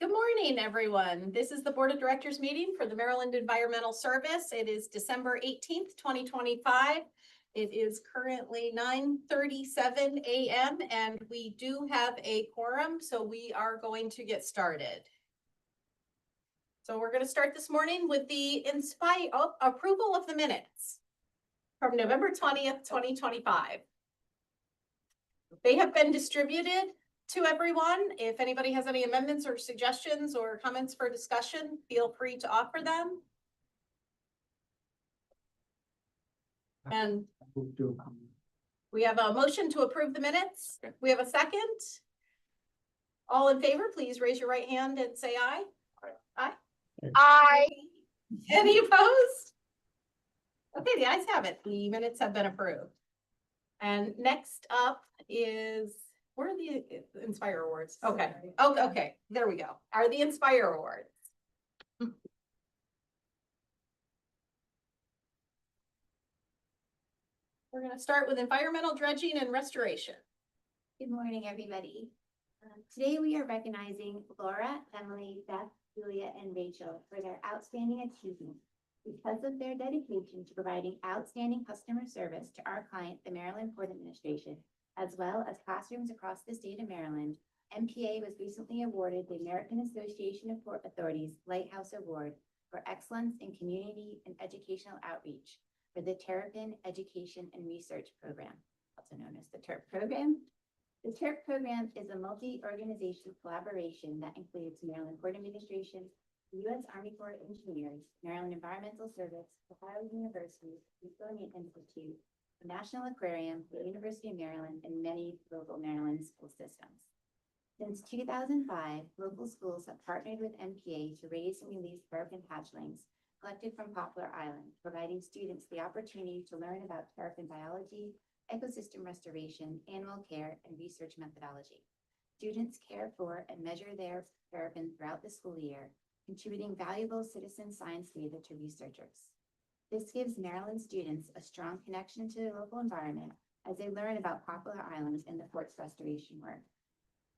Good morning, everyone. This is the Board of Directors meeting for the Maryland Environmental Service. It is December 18th, 2025. It is currently 9:37 a.m. and we do have a quorum, so we are going to get started. So we're going to start this morning with the approval of the minutes from November 20th, 2025. They have been distributed to everyone. If anybody has any amendments or suggestions or comments for discussion, feel free to offer them. And we have a motion to approve the minutes. We have a second. All in favor, please raise your right hand and say aye. Aye. Aye. Any opposed? Okay, the ayes have it. The minutes have been approved. And next up is, where are the Inspire Awards? Okay. Oh, okay. There we go. Are the Inspire Awards. We're going to start with environmental dredging and restoration. Good morning, everybody. Today we are recognizing Laura, Emily, Beth, Julia, and Rachel for their outstanding achievement because of their dedication to providing outstanding customer service to our client, the Maryland Port Administration, as well as classrooms across the state of Maryland. MPA was recently awarded the American Association of Port Authorities Lighthouse Award for Excellence in Community and Educational Outreach for the Terrapin Education and Research Program, also known as the TERP program. The TERP program is a multi-organizational collaboration that includes Maryland Port Administration, the U.S. Army Corps of Engineers, Maryland Environmental Service, Ohio University, Smithsonian Institute, the National Aquarium, the University of Maryland, and many local Maryland school systems. Since 2005, local schools have partnered with MPA to raise and release terrapin hatchlings collected from Poplar Island, providing students the opportunity to learn about terrapin biology, ecosystem restoration, animal care, and research methodology. Students care for and measure their terrapin throughout the school year, contributing valuable citizen science data to researchers. This gives Maryland students a strong connection to their local environment as they learn about Poplar Island and the port's restoration work.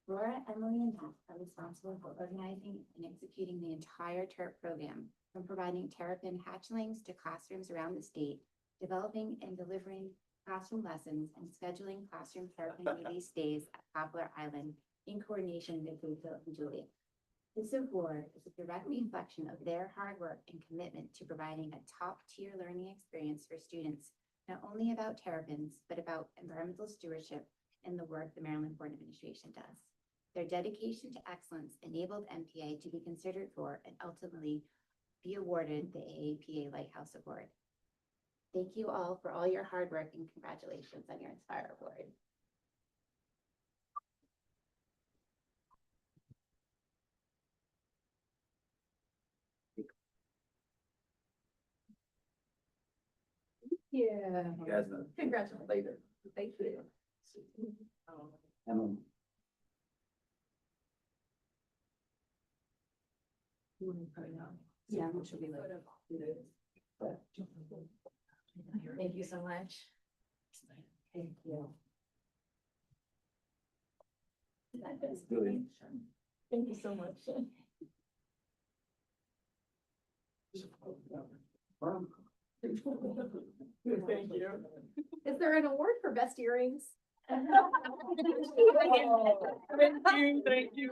Laura, Emily, and Beth are responsible for organizing and executing the entire TERP program, from providing terrapin hatchlings to classrooms around the state, developing and delivering classroom lessons, and scheduling classroom terrapin release days at Poplar Island in coordination with Rachel and Julia. This award is a direct reflection of their hard work and commitment to providing a top-tier learning experience for students, not only about terrapins, but about environmental stewardship and the work the Maryland Port Administration does. Their dedication to excellence enabled MPA to be considered for and ultimately be awarded the AAPA Lighthouse Award. Thank you all for all your hard work and congratulations on your Inspire Award. Yeah. You guys know. Congratulations. Thank you. Emily. Yeah, which will be later. Thank you so much. Thank you. Really? Thank you so much. Thank you. Is there an award for best earrings? Thank you.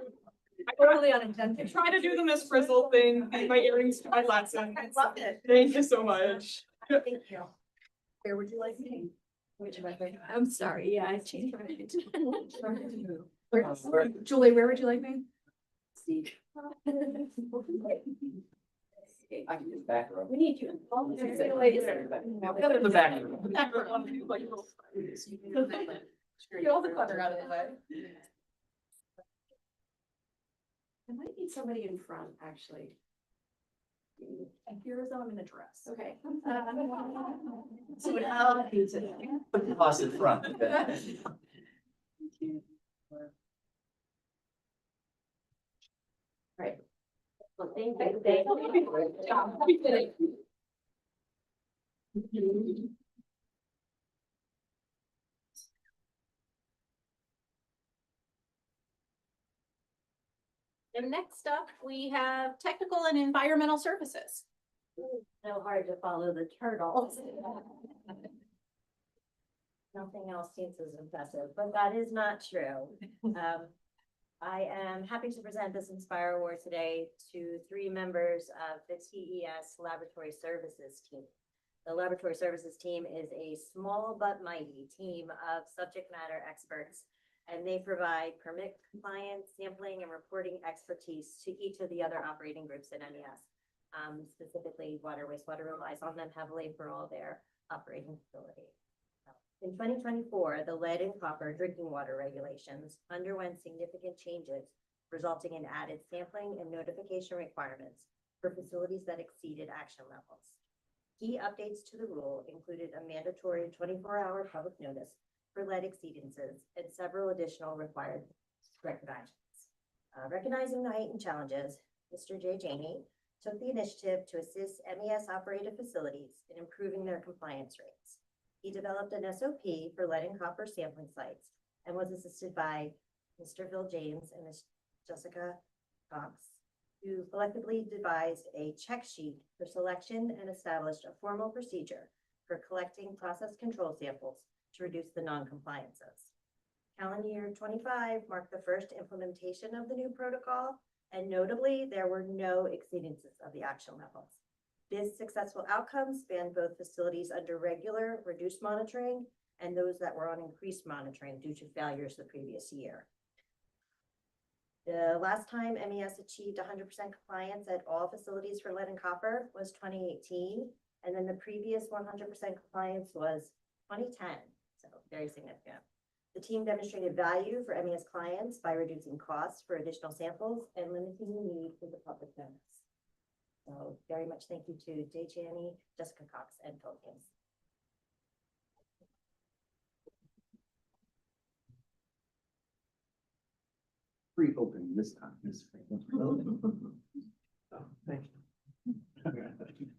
Totally unintentional. I try to do the Miss Frizzle thing, and my earrings to my lesson. I love it. Thank you so much. Thank you. Where would you like me? Which am I? I'm sorry, yeah, I changed my mind. Julie, where would you like me? Steve. I can just back her up. We need you. In the back. Get all the clutter out of the way. I might need somebody in front, actually. And here's I'm in a dress. Okay. So now Put the boss in front. Right. Well, thank you. And next up, we have technical and environmental services. So hard to follow the turtles. Nothing else seems as impressive, but that is not true. I am happy to present this Inspire Award today to 3 members of the TES Laboratory Services team. The Laboratory Services team is a small but mighty team of subject matter experts, and they provide permit compliance, sampling, and reporting expertise to each of the other operating groups in MES. Specifically, water, wastewater relies on them heavily for all their operating facility. In 2024, the lead and copper drinking water regulations underwent significant changes, resulting in added sampling and notification requirements for facilities that exceeded action levels. Key updates to the rule included a mandatory 24-hour public notice for lead exceedances and several additional required recognitions. Recognizing the heightened challenges, Mr. J. Janey took the initiative to assist MES operated facilities in improving their compliance rates. He developed an SOP for lead and copper sampling sites and was assisted by Mr. Phil James and Ms. Jessica Cox, who collectively devised a check sheet for selection and established a formal procedure for collecting process control samples to reduce the non-compliances. Calendar year 25 marked the first implementation of the new protocol, and notably, there were no exceedances of the action levels. This successful outcome spanned both facilities under regular reduced monitoring and those that were on increased monitoring due to failures the previous year. The last time MES achieved 100% compliance at all facilities for lead and copper was 2018, and then the previous 100% compliance was 2010, so very significant. The team demonstrated value for MES clients by reducing costs for additional samples and limiting the need for the public notice. So very much thank you to Jay Chaney, Jessica Cox, and Phil James. Pre-opening this time. Oh, thank you. Congratulations.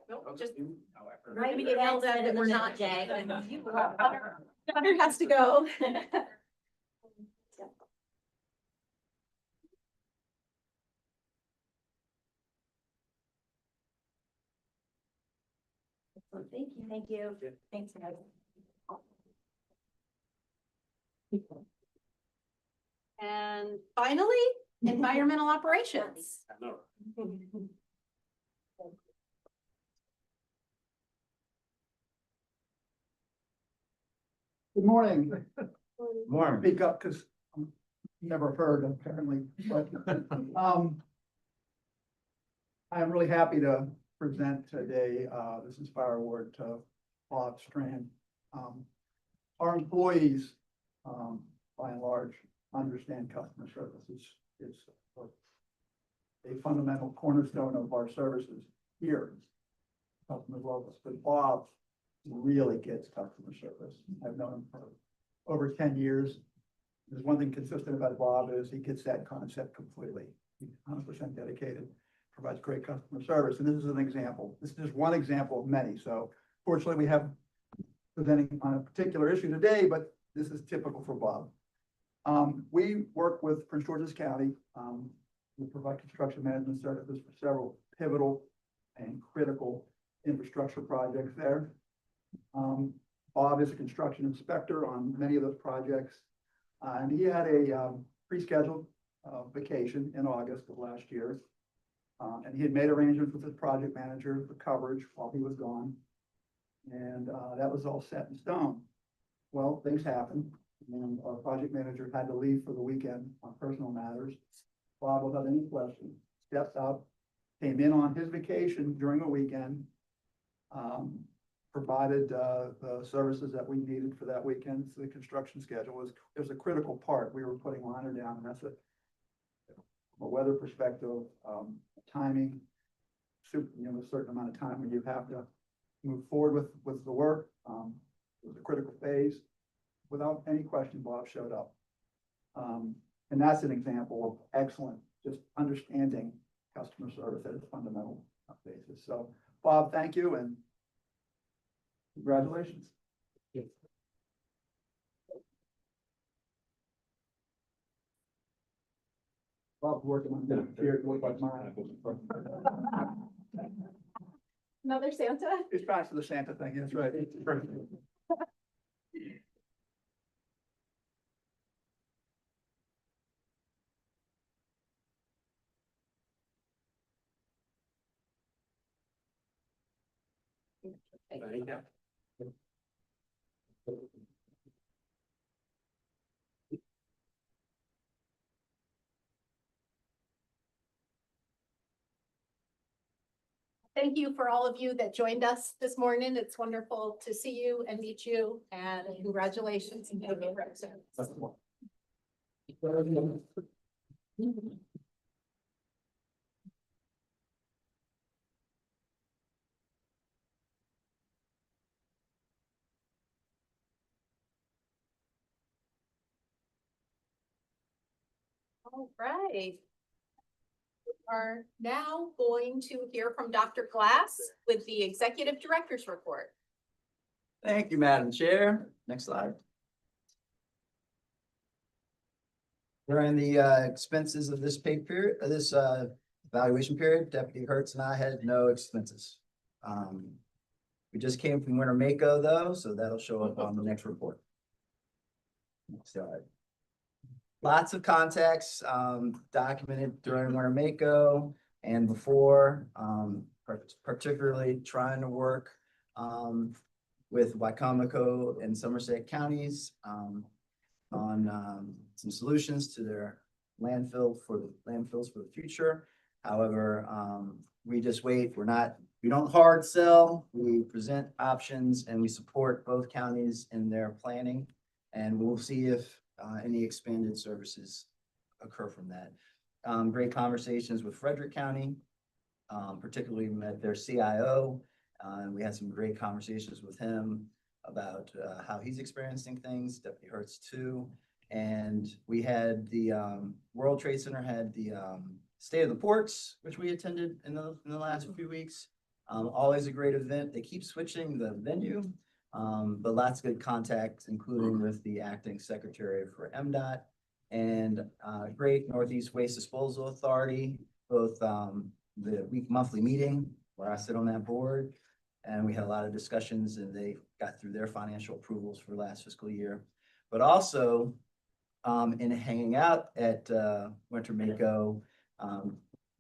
No, just. However. We're gonna get yelled at that we're not Jay. Hunter has to go. Thank you. Thank you. Thanks, guys. And finally, environmental operations. Good morning. Warm. Speak up because I'm never heard apparently, but I'm really happy to present today this Inspire Award to Bob Strand. Our employees, by and large, understand customer service. It's a fundamental cornerstone of our services here. Customer love us, but Bob really gets customer service. I've known him for over 10 years. There's one thing consistent about Bob is he gets that concept completely. He's 100% dedicated, provides great customer service. And this is an example. This is just one example of many. So fortunately, we have presenting on a particular issue today, but this is typical for Bob. We work with Prince George's County. We provide construction management services for several pivotal and critical infrastructure projects there. Bob is a construction inspector on many of those projects. And he had a pre-scheduled vacation in August of last year. And he had made arrangements with his project manager for coverage while he was gone. And that was all set in stone. Well, things happened, and our project manager had to leave for the weekend on personal matters. Bob, without any question, stepped up, came in on his vacation during the weekend, provided the services that we needed for that weekend. So the construction schedule was a critical part. We were putting liner down, and that's from a weather perspective, timing, a certain amount of time when you have to move forward with the work. It was a critical phase. Without any question, Bob showed up. And that's an example of excellent, just understanding customer service at its fundamental basis. So Bob, thank you and congratulations. Bob's working on that beard, look like mine. Another Santa? It's trying for the Santa thing, that's right. Thank you for all of you that joined us this morning. It's wonderful to see you and meet you, and congratulations. And thank you for your service. All right. We are now going to hear from Dr. Glass with the Executive Director's Report. Thank you, Madam Chair. Next slide. During the expenses of this pay period, this evaluation period, Deputy Hertz and I had no expenses. We just came from Winter Mako though, so that'll show up on the next report. Next slide. Lots of contacts documented during Winter Mako and before, particularly trying to work with Wycomico and Somerset counties on some solutions to their landfills for the future. However, we just wait. We don't hard sell. We present options and we support both counties in their planning. And we'll see if any expanded services occur from that. Great conversations with Frederick County, particularly met their CIO. And we had some great conversations with him about how he's experiencing things, Deputy Hertz too. And we had the World Trade Center had the State of the Ports, which we attended in the last few weeks. Always a great event. They keep switching the venue, but lots of good contacts, including with the acting secretary for MDOT and great Northeast Waste Disposal Authority, both the monthly meeting where I sit on that board. And we had a lot of discussions and they got through their financial approvals for last fiscal year. But also in hanging out at Winter Mako,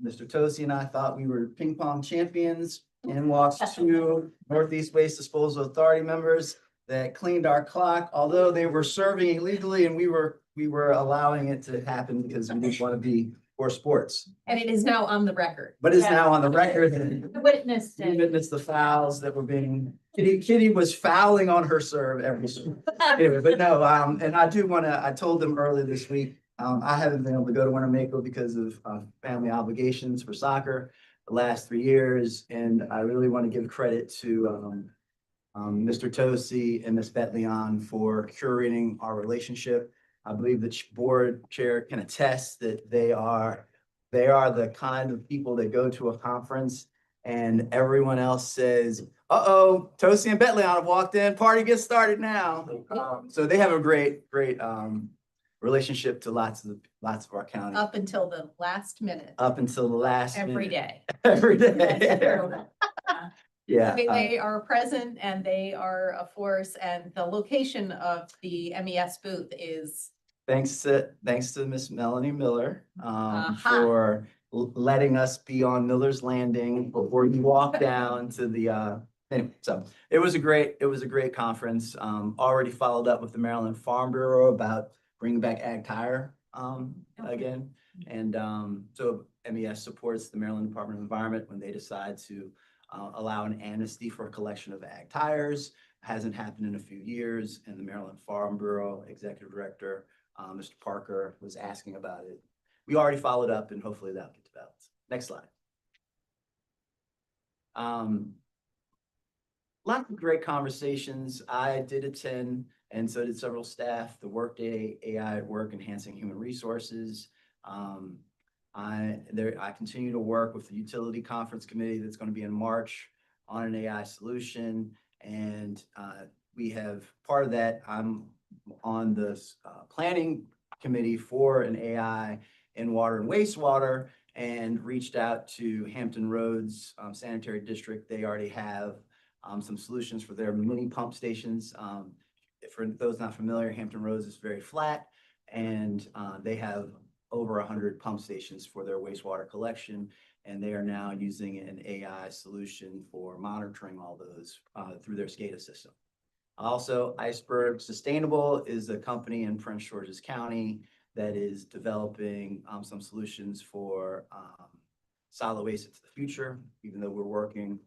Mr. Tosi and I thought we were ping pong champions and walked two Northeast Waste Disposal Authority members that cleaned our clock, although they were serving illegally and we were allowing it to happen because we didn't want to be for sports. And it is now on the record. But it's now on the record. And Witnessed we witnessed the fouls that were being, Kitty was fouling on her serve every serve. Anyway, but no, and I do want to, I told them earlier this week, I haven't been able to go to Winter Mako because of family obligations for soccer the last 3 years. And I really want to give credit to Mr. Tosi and Ms. Betleon for curating our relationship. I believe the board chair can attest that they are the kind of people that go to a conference and everyone else says, uh-oh, Tosi and Betleon have walked in, party gets started now. So they have a great relationship to lots of our counties. Up until the last minute. Up until the last Every minute. day. Every That's day. true. Yeah. They are present and they are a force, and the location of the MES booth is Thanks to Miss Melanie Miller Aha. for letting us be on Miller's Landing before you walk down to the anyway, so it was a great conference. Already followed up with the Maryland Farm Bureau about bringing back ag tire again. And so MES supports the Maryland Department of Environment when they decide to allow an amnesty for a collection of ag tires. Hasn't happened in a few years, and the Maryland Farm Bureau Executive Director Mr. Parker was asking about it. We already followed up and hopefully that'll get developed. Next slide. Lots of great conversations. I did attend, and so did several staff, the Workday AI at Work Enhancing Human Resources. I continue to work with the Utility Conference Committee that's going to be in March on an AI solution. And we have part of that. I'm on the planning committee for an AI in water and wastewater, and reached out to Hampton Roads Sanitary District. They already have some solutions for their mini pump stations. For those not familiar, Hampton Roads is very flat, and they have over 100 pump stations for their wastewater collection, and they are now using an AI solution for monitoring all those through their SCADA system. Also, Iceberg Sustainable is a company in Prince George's County that is developing some solutions for solid waste into the future, even though we're working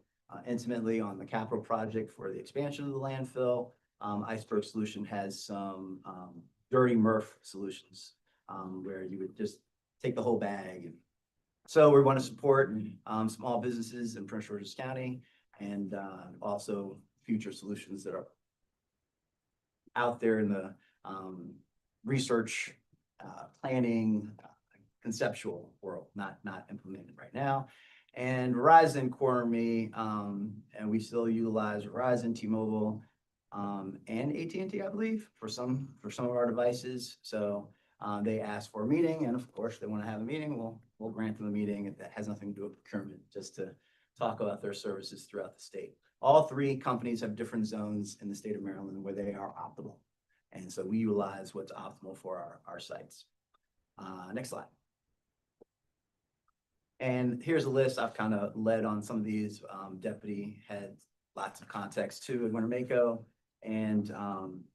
intimately on the capital project for the expansion of the landfill. Iceberg Solution has some dirty MRF solutions where you would just take the whole bag. And so we want to support small businesses in Prince George's County, and also future solutions that are out there in the research, planning, conceptual world, not implemented right now. And Verizon cornered me, and we still utilize Verizon, T-Mobile, and AT&T, I believe, for some of our devices. So they asked for a meeting, and of course, they want to have a meeting. We'll grant them a meeting. That has nothing to do with procurement, just to talk about their services throughout the state. All three companies have different zones in the state of Maryland where they are optimal. And so we utilize what's optimal for our sites. Next slide. And here's a list. I've kind of led on some of these. Deputy had lots of context too in Winnebago, and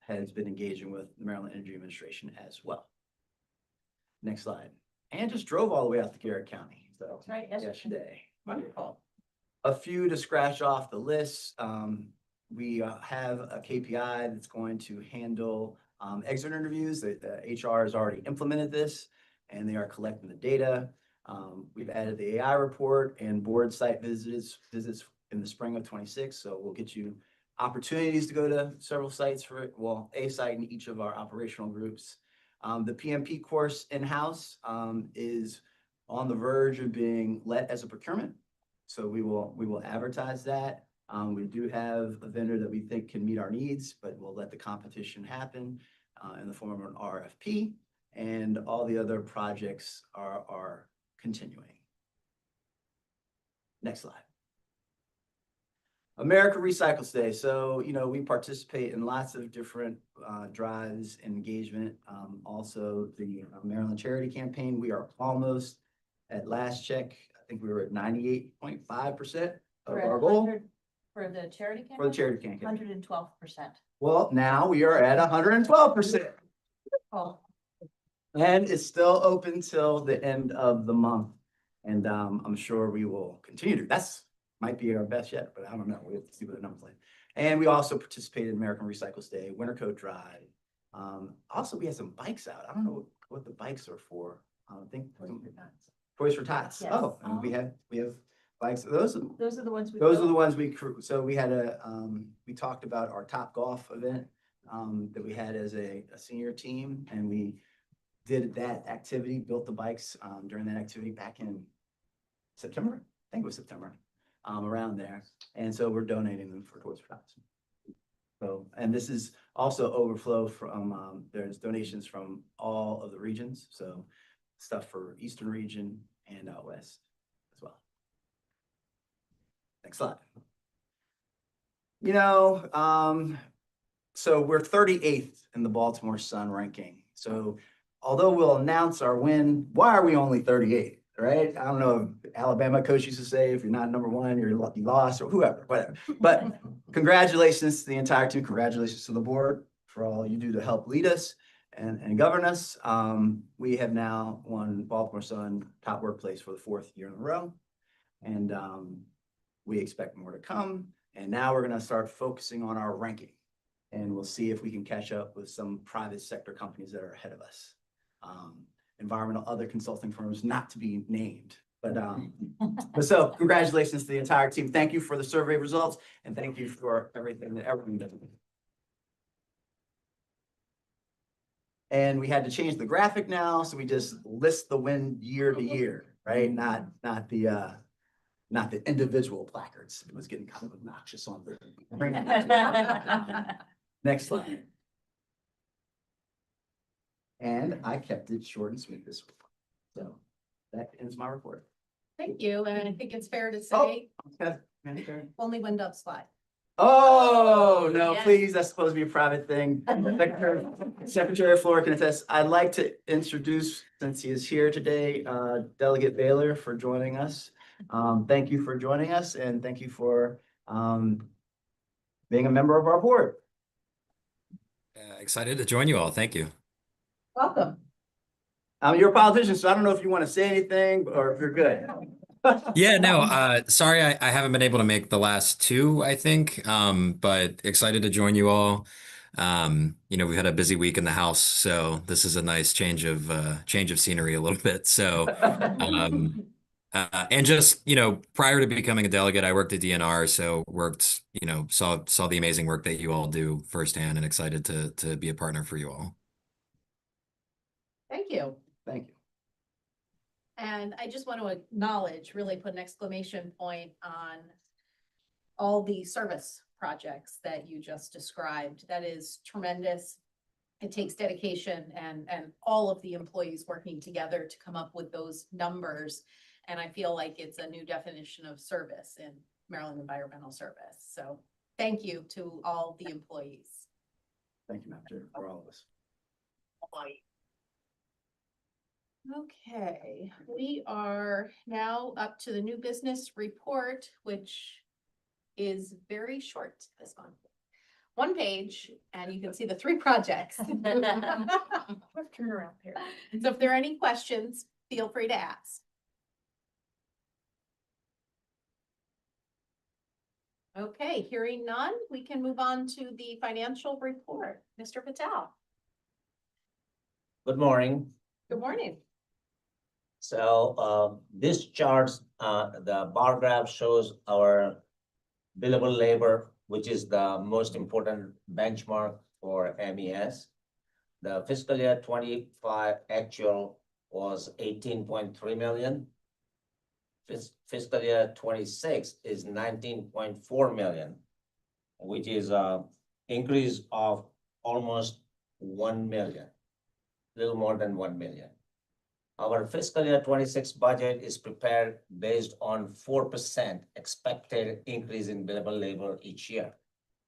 has been engaging with the Maryland Energy Administration as well. Next slide. And just drove all the way out to Garrett County. So That's right, yesterday. Wonderful. A few to scratch off the list. We have a KPI that's going to handle exit interviews. The HR has already implemented this, and they are collecting the data. We've added the AI report and board site visits in the spring of 26. So we'll get you opportunities to go to several sites for it. Well, a site in each of our operational groups. The PMP course in-house is on the verge of being let as a procurement. So we will advertise that. We do have a vendor that we think can meet our needs, but we'll let the competition happen in the form of an RFP, and all the other projects are continuing. Next slide. America Recycles Day. So, we participate in lots of different drives and engagement. Also, the Maryland Charity Campaign. We are almost at last check. I think we were at 98.5% of our goal. For the charity campaign? For the charity campaign. 112%. Well, now we are at 112%. Oh, And it's still open till the end of the month. And I'm sure we will continue to. That's might be our best yet, but I don't know. We have to see what the numbers like. And we also participated in American Recycles Day, Winter Coat Drive. Also, we had some bikes out. I don't know what the bikes are for. I think Toys for Tots. Yes. Oh, and we have bikes. Those are those are the ones we. the built. ones so we had we talked about our Top Golf event that we had as a senior team, and we did that activity, built the bikes during that activity back in September. I think it was September, around there. And so we're donating them for Toys for Tots. So, and this is also overflow from, there's donations from all of the regions. So stuff for Eastern region and out West as well. Next slide. So we're 38th in the Baltimore Sun ranking. So although we'll announce our win, why are we only 38th, right? I don't know if Alabama coach used to say, if you're not number one, you lost, or whoever, whatever. But congratulations to the entire team. Congratulations to the board for all you do to help lead us and govern us. We have now won Baltimore Sun top workplace for the 4th year in a row. And we expect more to come. And now we're going to start focusing on our ranking. And we'll see if we can catch up with some private sector companies that are ahead of us. Environmental, other consulting firms not to be named. But so congratulations to the entire team. Thank you for the survey results, and thank you for everything that everyone does. And we had to change the graphic now, so we just list the win year to year, right? Not the individual placards. It was getting kind of obnoxious on the. Next slide. And I kept it short and sweet this week. So that ends my report. Thank you, and I think it's fair to Oh. say, Okay. only when doves fly. Oh, no, Yes. please, that's supposed to be a private thing. Secretary Flora can attest. I'd like to introduce, since he is here today, Delegate Baylor for joining us. Thank you for joining us and thank you for being a member of our board. Excited to join you all. Thank you. Welcome. You're a politician, so I don't know if you want to say anything or if you're good. Yeah, no, sorry, I haven't been able to make the last two, I think, but excited to join you all. We've had a busy week in the house, so this is a nice change of scenery a little bit. So, and just, prior to becoming a delegate, I worked at DNR, so worked, saw the amazing work that you all do firsthand and excited to be a partner for you all. Thank you. Thank you. And I just want to acknowledge, really put an exclamation point on all the service projects that you just described. That is tremendous. It takes dedication and all of the employees working together to come up with those numbers. And I feel like it's a new definition of service in Maryland Environmental Service. So thank you to all the employees. Thank you, Madam Chair, for all of us. Okay, we are now up to the new business report, which is very short this month. One page, and you can see the 3 projects. Turnaround period. So if there are any questions, feel free to ask. Okay, hearing none, we can move on to the financial report. Mr. Patel, Good morning. good morning. So this chart, the bar graph shows our billable labor, which is the most important benchmark for MES. The fiscal year 25 actual was 18.3 million. Fiscal year 26 is 19.4 million, which is an increase of almost 1 million, a little more than 1 million. Our fiscal year 26 budget is prepared based on 4% expected increase in billable labor each year.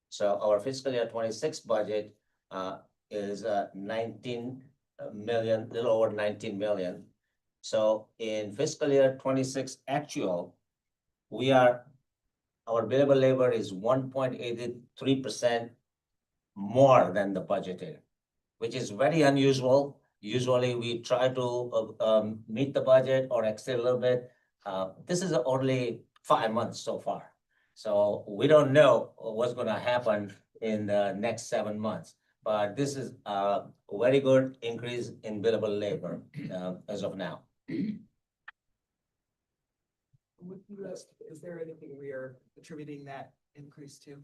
So our fiscal year 26 budget is 19 million, a little over 19 million. So in fiscal year 26 actual, our billable labor is 1.83% more than the budgeted, which is very unusual. Usually we try to meet the budget or exceed a little bit. This is only 5 months so far. So we don't know what's going to happen in the next 7 months. But this is a very good increase in billable labor as of now. With US, is there anything we are attributing that increase to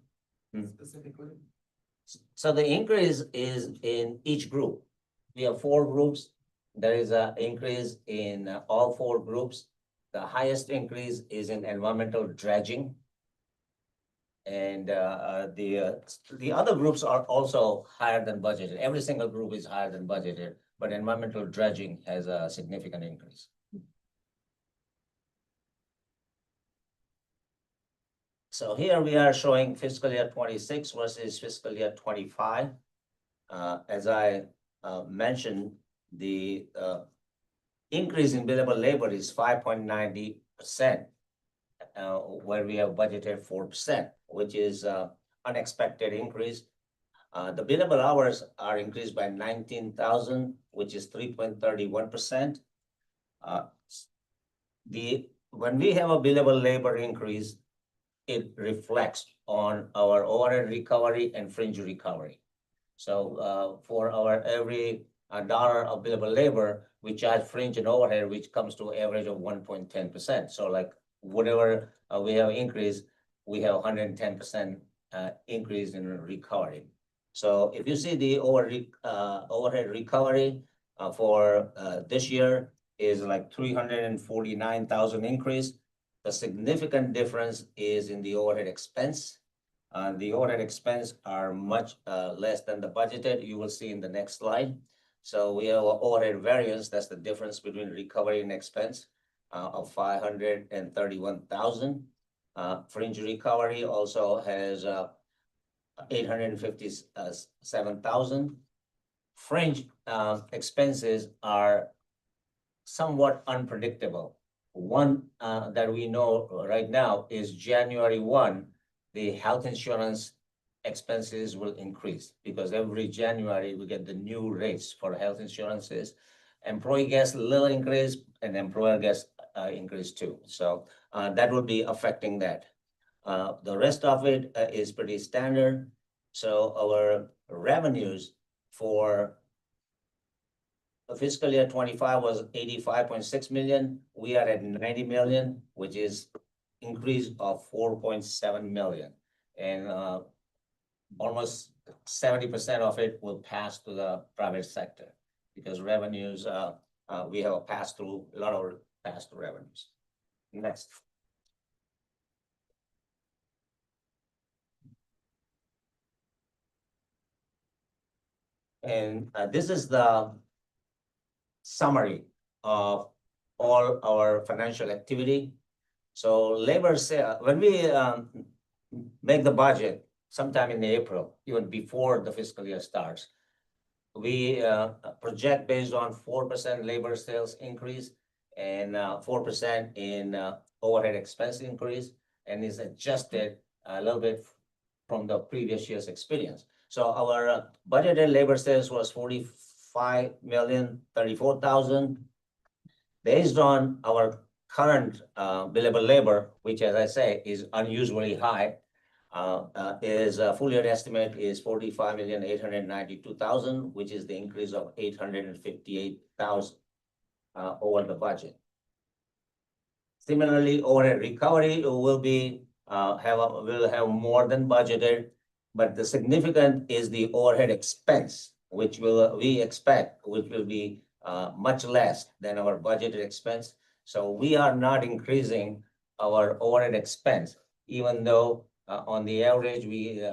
specifically? So the increase is in each group. We have 4 groups. There is an increase in all 4 groups. The highest increase is in environmental dredging. And the other groups are also higher than budgeted. Every single group is higher than budgeted, but environmental dredging has a significant increase. So here we are showing fiscal year 26 versus fiscal year 25. As I mentioned, the increase in billable labor is 5.90%, where we have budgeted 4%, which is unexpected increase. The billable hours are increased by 19,000, which is 3.31%. When we have a billable labor increase, it reflects on our overhead recovery and fringe recovery. So for our every dollar of billable labor, we charge fringe and overhead, which comes to an average of 1.10%. So like whatever we have increased, we have 110% increase in recovery. So if you see the overhead recovery for this year is like 349,000 increase. The significant difference is in the overhead expense. The overhead expense are much less than the budgeted. You will see in the next slide. So we have a overhead variance. That's the difference between recovery and expense of 531,000. Fringe recovery also has 857,000. Fringe expenses are somewhat unpredictable. One that we know right now is January 1, the health insurance expenses will increase because every January we get the new rates for health insurances. Employee gets a little increase and employer gets increase too. So that will be affecting that. The rest of it is pretty standard. So our revenues for the fiscal year 25 was 85.6 million. We are at 90 million, which is increase of 4.7 million. And almost 70% of it will pass to the private sector because revenues, we have a pass-through, a lot of pass-through revenues. Next. And this is the summary of all our financial activity. So labor sale, when we make the budget sometime in April, even before the fiscal year starts, we project based on 4% labor sales increase and 4% in overhead expense increase, and is adjusted a little bit from the previous year's experience. So our budgeted labor sales was 45,034,000. Based on our current billable labor, which, as I say, is unusually high, is full year estimate is 45,892,000, which is the increase of 858,000 over the budget. Similarly, overhead recovery will be will have more than budgeted, but the significant is the overhead expense, which we expect will be much less than our budgeted expense. So we are not increasing our overhead expense, even though on the average we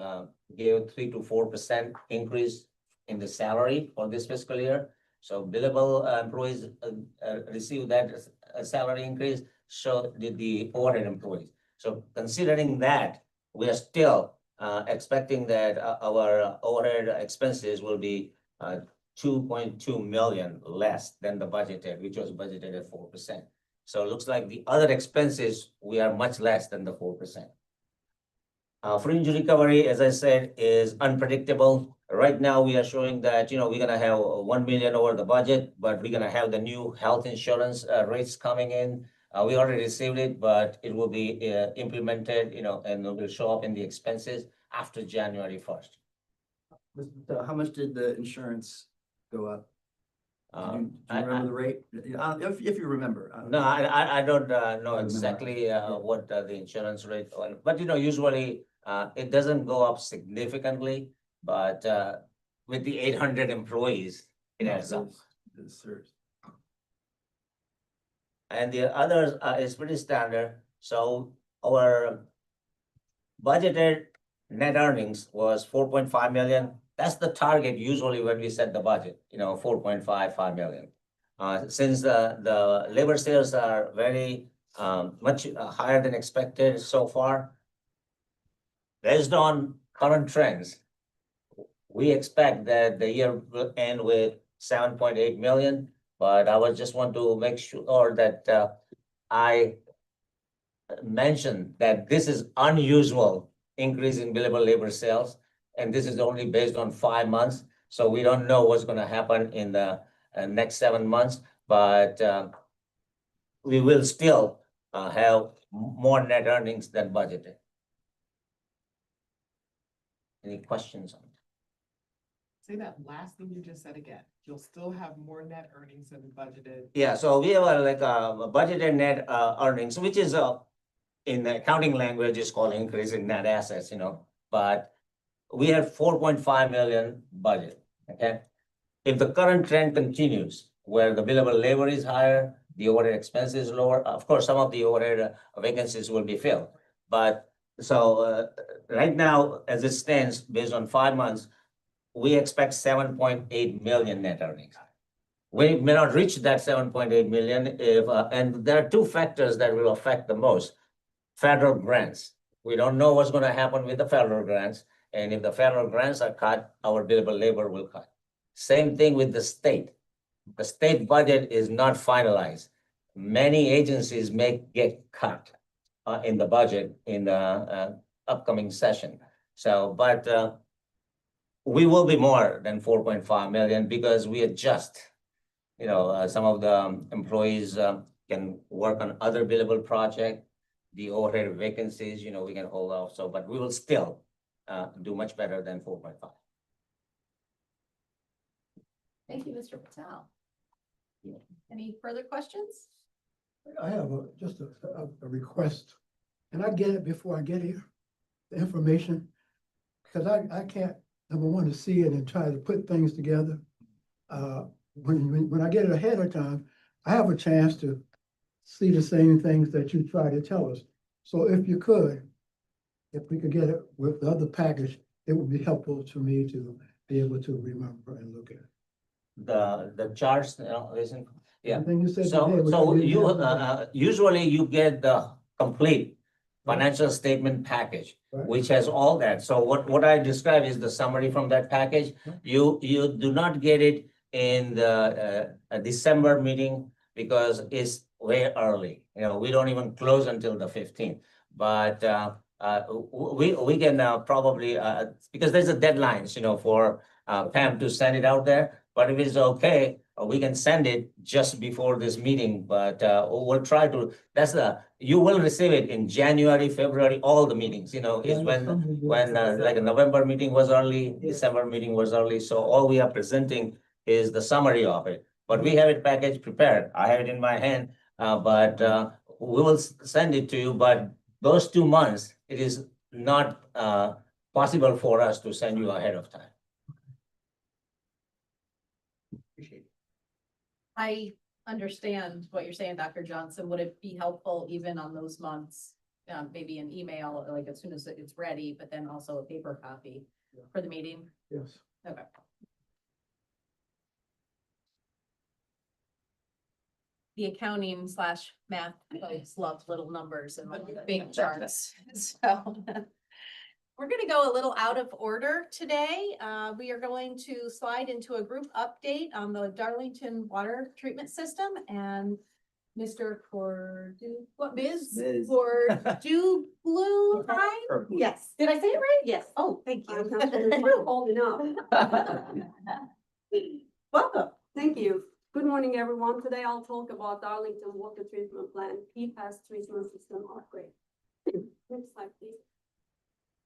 gave 3 to 4% increase in the salary for this fiscal year. So billable employees receive that salary increase. So did the overhead employees. So considering that, we are still expecting that our overhead expenses will be 2.2 million less than the budgeted, which was budgeted at 4%. So it looks like the other expenses, we are much less than the 4%. Fringe recovery, as I said, is unpredictable. Right now, we are showing that, we're going to have 1 million over the budget, but we're going to have the new health insurance rates coming in. We already received it, but it will be implemented, and it will show up in the expenses after January 1st. How much did the insurance go up? Do you remember the rate? If you remember. No, I don't know exactly what the insurance rate was, but usually it doesn't go up significantly, but with the 800 employees, it adds up. And the others is pretty standard. So our budgeted net earnings was 4.5 million. That's the target usually when we set the budget, 4.55 million. Since the labor sales are very much higher than expected so far, based on current trends, we expect that the year will end with 7.8 million. But I just want to make sure that I mentioned that this is unusual increase in billable labor sales. And this is only based on 5 months. So we don't know what's going to happen in the next 7 months, but we will still have more net earnings than budgeted. Any questions on that? Say that last thing you just said again. You'll still have more net earnings than budgeted. Yeah, so we have a budgeted net earnings, which is in the accounting language is called increase in net assets, but we had 4.5 million budget, okay? If the current trend continues, where the billable labor is higher, the overhead expense is lower, of course, some of the overhead vacancies will be filled. But so right now, as it stands, based on 5 months, we expect 7.8 million net earnings. We may not reach that 7.8 million if, and there are two factors that will affect the most. Federal grants. We don't know what's going to happen with the federal grants. And if the federal grants are cut, our billable labor will cut. Same thing with the state. The state budget is not finalized. Many agencies may get cut in the budget in the upcoming session. So, but we will be more than 4.5 million because we adjust. You know, some of the employees can work on other billable projects. The overhead vacancies, you know, we can hold off. So, but we will still do much better than 4.5. Thank you, Mr. Patel. Any further questions? I have just a request. Can I get it before I get here? The information? Because I can't, number one, to see it and try to put things together. When I get it ahead of time, I have a chance to see the same things that you try to tell us. So if you could, if we could get it with the other package, it would be helpful to me to be able to remember and look at it. The charts, you know, listen, yeah. Everything you said today, So, which so I didn't you, have- usually you get the complete financial statement package, Right. which has all that. So what I describe is the summary from that package. You do not get it in the December meeting because it's way early. You know, we don't even close until the 15th. But we can probably, because there's a deadlines, you know, for Pam to send it out there. But if it's okay, we can send it just before this meeting, but we'll try to, you will receive it in January, February, all the meetings, you know, is when like a November meeting was early, December meeting was early. So all we are presenting is the summary of it, but we have it packaged prepared. I have it in my hand, but we will send it to you. But those 2 months, it is not possible for us to send you ahead of time. Appreciate it. I understand what you're saying, Dr. Johnson. Would it be helpful even on those months, maybe an email, like as soon as it's ready, but then also a paper copy for the meeting? Yes. Okay. The accounting / math folks love little numbers and big charts, so. We're gonna go a little out of order today. We are going to slide into a group update on the Darlington water treatment system, and Mr. Ms. Ms. Blue, hi? Yes. Did I say it right? Yes. Oh, thank I'm you. old enough. Welcome. Thank you. Good morning, everyone. Today I'll talk about Darlington Water Treatment Plant PFAS treatment system upgrade. Next slide, please.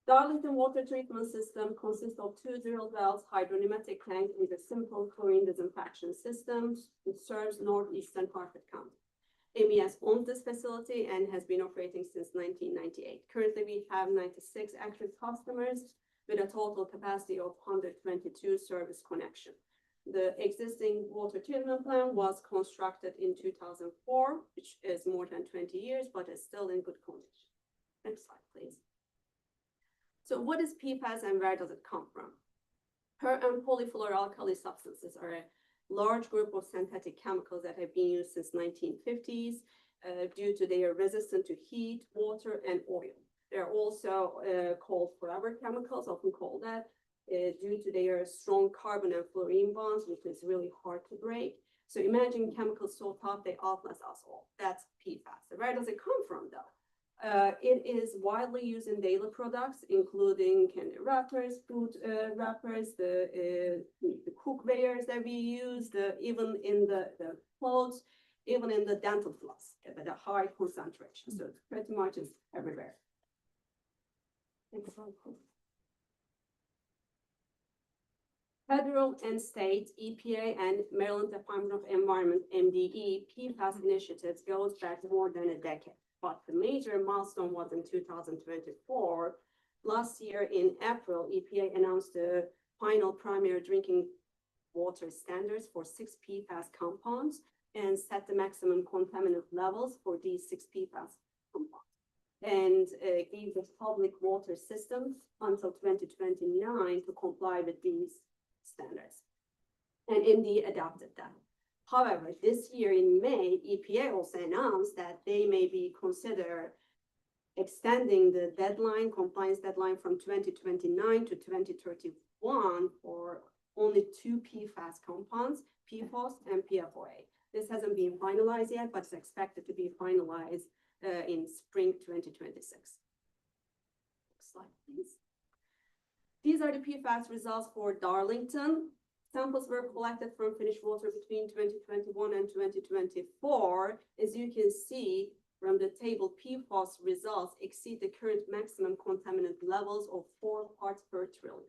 Darlington Water Treatment System consists of 2 drilled wells, hydropneumatic tank with a simple chlorine disinfection system. It serves northeastern Harford County. MES owns this facility and has been operating since 1998. Currently, we have 96 active customers with a total capacity of 122 service connections. The existing water treatment plant was constructed in 2004, which is more than 20 years, but is still in good condition. Next slide, please. So what is PFAS and where does it come from? Per and polyfluoroalkyl substances are a large group of synthetic chemicals that have been used since 1950s due to their resistance to heat, water, and oil. They're also called forever chemicals, often called that, due to their strong carbon and fluorine bonds, which is really hard to break. So imagine chemicals so tough they outlast us all. That's PFAS. So where does it come from, though? It is widely used in daily products, including candy wrappers, food wrappers, the cookwares that we use, even in the clothes, even in the dental floss at a high concentration. So it's pretty much is everywhere. Next slide, please. Federal and state, EPA, and Maryland Department of Environment, MDE, PFAS initiatives goes back more than a decade. But the major milestone was in 2024 Last year in April, EPA announced the final primary drinking water standards for 6 PFAS compounds and set the maximum contaminant levels for these 6 PFAS compounds. And gave the public water systems until 2029 to comply with these standards. And MD adopted them. However, this year in May, EPA also announced that they may be consider extending the deadline, compliance deadline from 2029 to 2031 for only 2 PFAS compounds, PFOS and PFOA. This hasn't been finalized yet, but it's expected to be finalized in spring 2026. Next slide, please. These are the PFAS results for Darlington. Samples were collected from finished water between 2021 and 2024. As you can see from the table, PFOS results exceed the current maximum contaminant levels of 4 parts per trillion.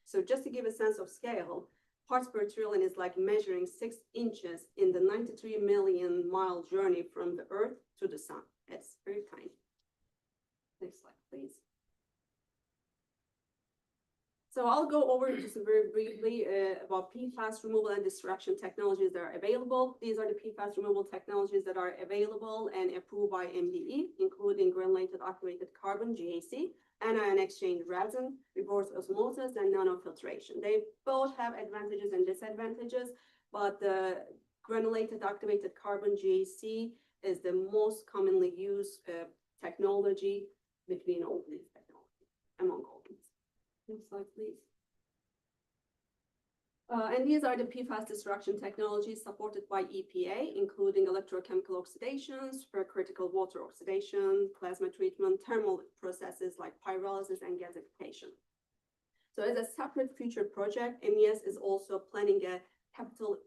So just to give a sense of scale, parts per trillion is like measuring 6 inches in the 93 million mile journey from the Earth to the sun. It's very tiny. Next slide, please. So I'll go over just very briefly about PFAS removal and destruction technologies that are available. These are the PFAS removal technologies that are available and approved by MDE, including granulated activated carbon, GAC, anion exchange resin, reverse osmosis, and nanofiltration. They both have advantages and disadvantages, but the granulated activated carbon, GAC, is the most commonly used technology between all these technologies, among all these. Next slide, please. And these are the PFAS destruction technologies supported by EPA, including electrochemical oxidation, supercritical water oxidation, plasma treatment, thermal processes like pyrolysis and gasification. So as a separate future project, MES is also planning a capital,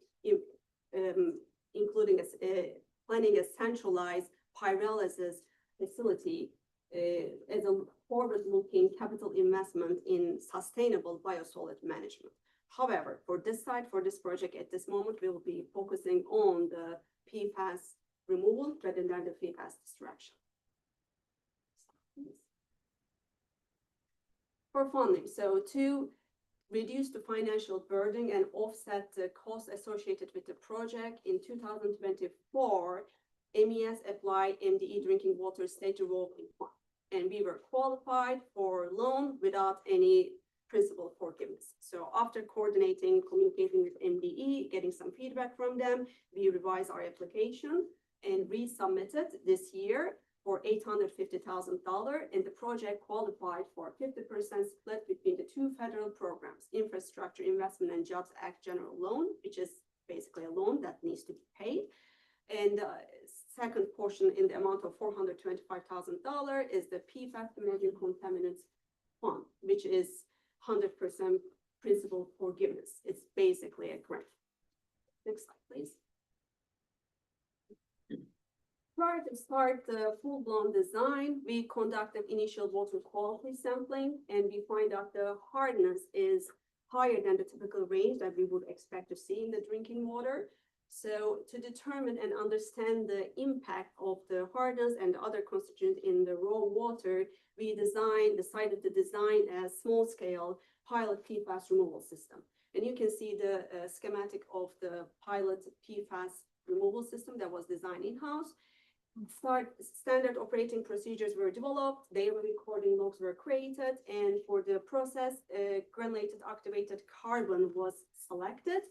planning a centralized pyrolysis facility as a forward-looking capital investment in sustainable biosolid management. However, for this site, for this project at this moment, we will be focusing on the PFAS removal rather than the PFAS destruction. For funding, so to reduce the financial burden and offset the costs associated with the project, in 2024, MES applied MDE drinking water state revolving fund, and we were qualified for loan without any principal forgiveness. So after coordinating, communicating with MDE, getting some feedback from them, we revised our application and resubmitted this year for $850,000, and the project qualified for 50% split between the 2 federal programs, Infrastructure Investment and Jobs Act General Loan, which is basically a loan that needs to be paid. And second portion in the amount of $425,000 is the PFAS Emerging Contaminants Fund, which is 100% principal forgiveness. It's basically a grant. Next slide, please. Prior to start the full-blown design, we conducted initial water quality sampling, and we find out the hardness is higher than the typical range that we would expect to see in the drinking water. So to determine and understand the impact of the hardness and other constituents in the raw water, we decided to design a small-scale pilot PFAS removal system. And you can see the schematic of the pilot PFAS removal system that was designed in-house. Standard operating procedures were developed, daily recording logs were created, and for the process, granulated activated carbon was selected.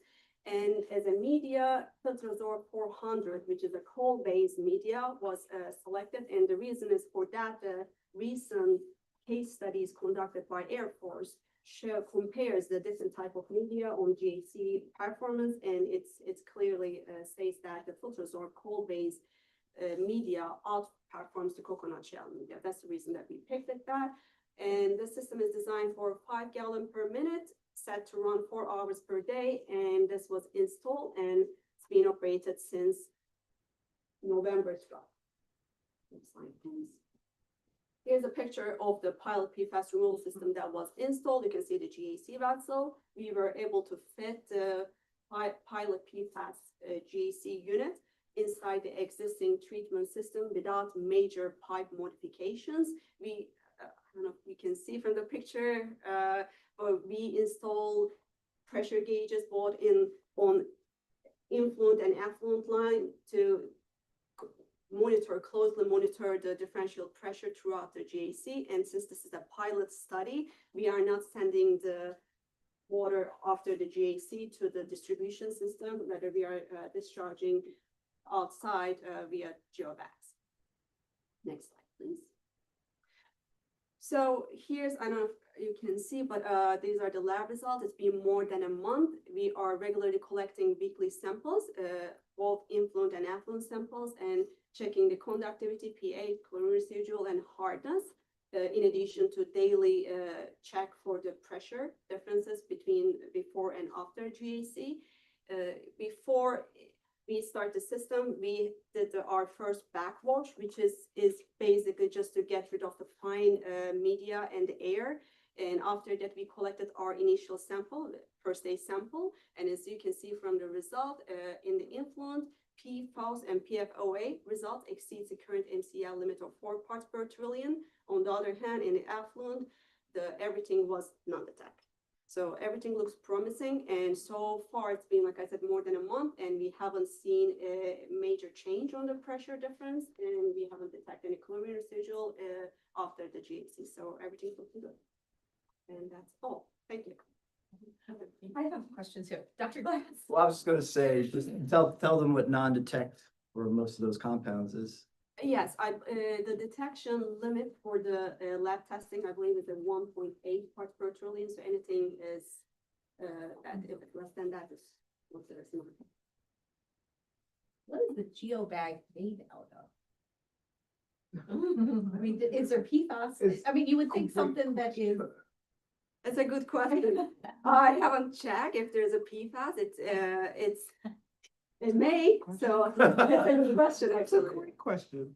And as a media, Filtrazor 400, which is a coal-based media, was selected. And the reason is for that, the recent case studies conducted by Air Force compares the different type of media on GAC performance, and it's clearly states that the Filtrazor coal-based media outperforms the coconut shell media. That's the reason that we picked that. And the system is designed for 5 gallons per minute, set to run 4 hours per day. And this was installed and it's been operated since November 12th. Next slide, please. Here's a picture of the pilot PFAS removal system that was installed. You can see the GAC vessel. We were able to fit the pilot PFAS GAC unit inside the existing treatment system without major pipe modifications. We don't know if you can see from the picture, but we install pressure gauges both on influent and effluent line to closely monitor the differential pressure throughout the GAC. And since this is a pilot study, we are not sending the water after the GAC to the distribution system, rather we are discharging outside via geobags. Next slide, please. So here's, I don't know if you can see, but these are the lab results. It's been more than a month. We are regularly collecting weekly samples, both influent and effluent samples, and checking the conductivity, pH, chlorine residual, and hardness, in addition to daily check for the pressure differences between before and after GAC. Before we start the system, we did our first backwash, which is basically just to get rid of the fine media and the air. And after that, we collected our initial sample, the first day sample. And as you can see from the result, in the influent, PFOS and PFOA result exceeds the current MCL limit of 4 parts per trillion. On the other hand, in the effluent, everything was non-detect. So everything looks promising. And so far, it's been, like I said, more than a month, and we haven't seen a major change on the pressure difference, and we haven't detected any chlorine residual after the GAC. So everything's looking good. And that's all. Thank you. I have questions here. Dr. Glass? Well, I was just gonna say, just tell them what non-detect for most of those compounds is. Yes, the detection limit for the lab testing, I believe, is at 1.8 parts per trillion. So anything is that if it's less than that is considered not. What is the geobag made out of? I mean, is there PFAS? I mean, you would think something that is. That's a good question. I haven't checked if there's a PFAS. It may, so that's a good question, That's a actually. great question.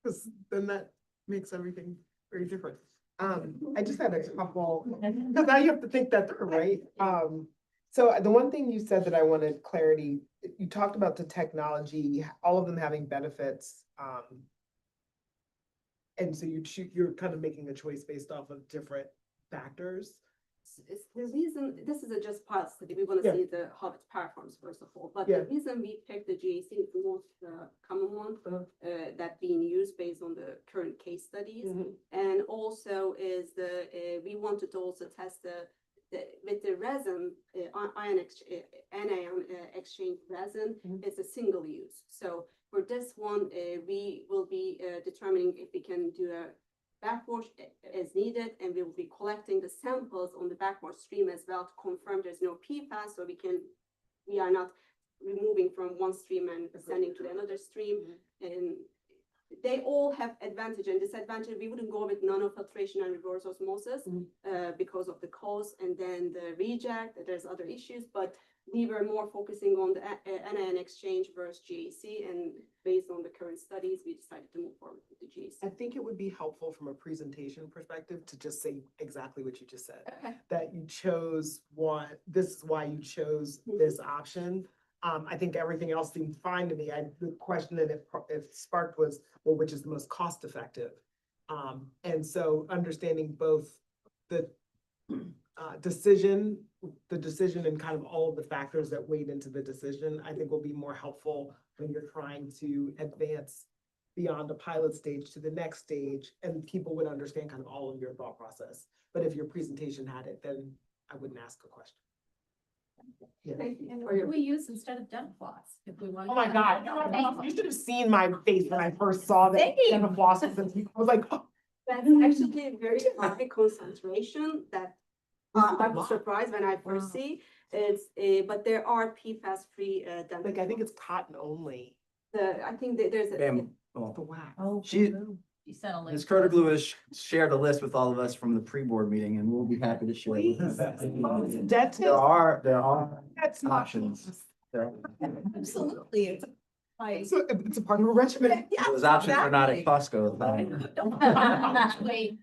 Because then that makes everything very different. I just had a couple, because now you have to think that through, right? So the one thing you said that I wanted clarity, you talked about the technology, all of them having benefits. And so you're kind of making a choice based off of different factors. It's the reason, this is a just pilot study, we want to Yeah. see how it performs first of all, but Yeah. the reason we picked the GAC is the most common one that being used based on the current case studies. And also is we wanted to also test with the resin, anion exchange resin, it's a single use. So for this one, we will be determining if we can do a backwash as needed, and we will be collecting the samples on the backwash stream as well to confirm there's no PFAS, so we are not removing from one stream and sending to another stream. And they all have advantage and disadvantage. We wouldn't go with nanofiltration and reverse osmosis because of the cost and then the reject. There's other issues, but we were more focusing on the anion exchange versus GAC, and based on the current studies, we decided to move forward with the GAC. I think it would be helpful from a presentation perspective to just say exactly what you just said. Okay. That you chose this is why you chose this option. I think everything else seemed fine to me. The question that it sparked was, well, which is the most cost effective? And so understanding both the decision and kind of all of the factors that weighed into the decision, I think will be more helpful when you're trying to advance beyond a pilot stage to the next stage, and people would understand kind of all of your thought process. But if your presentation had it, then I wouldn't ask a question. Yeah. And what do we use instead of dental floss if we want? Oh my God, you should have seen my face when I first saw that. Same. Dental floss was in- I was like, oh. That's actually a very high concentration that I was surprised when I first see. But there are PFAS-free dental. Like, I think it's cotton only. I think that there's a. Ma'am, The well, wax. Oh. She- You sent a link. Ms. Curtis has shared a list with all of us from the pre-board meeting, and we'll be happy to share. it with you. Dentist? There are That's not- options. There Absolutely, it's like. It's a part of a regimen. Yeah, Those options are not at exactly. Costco. Don't actually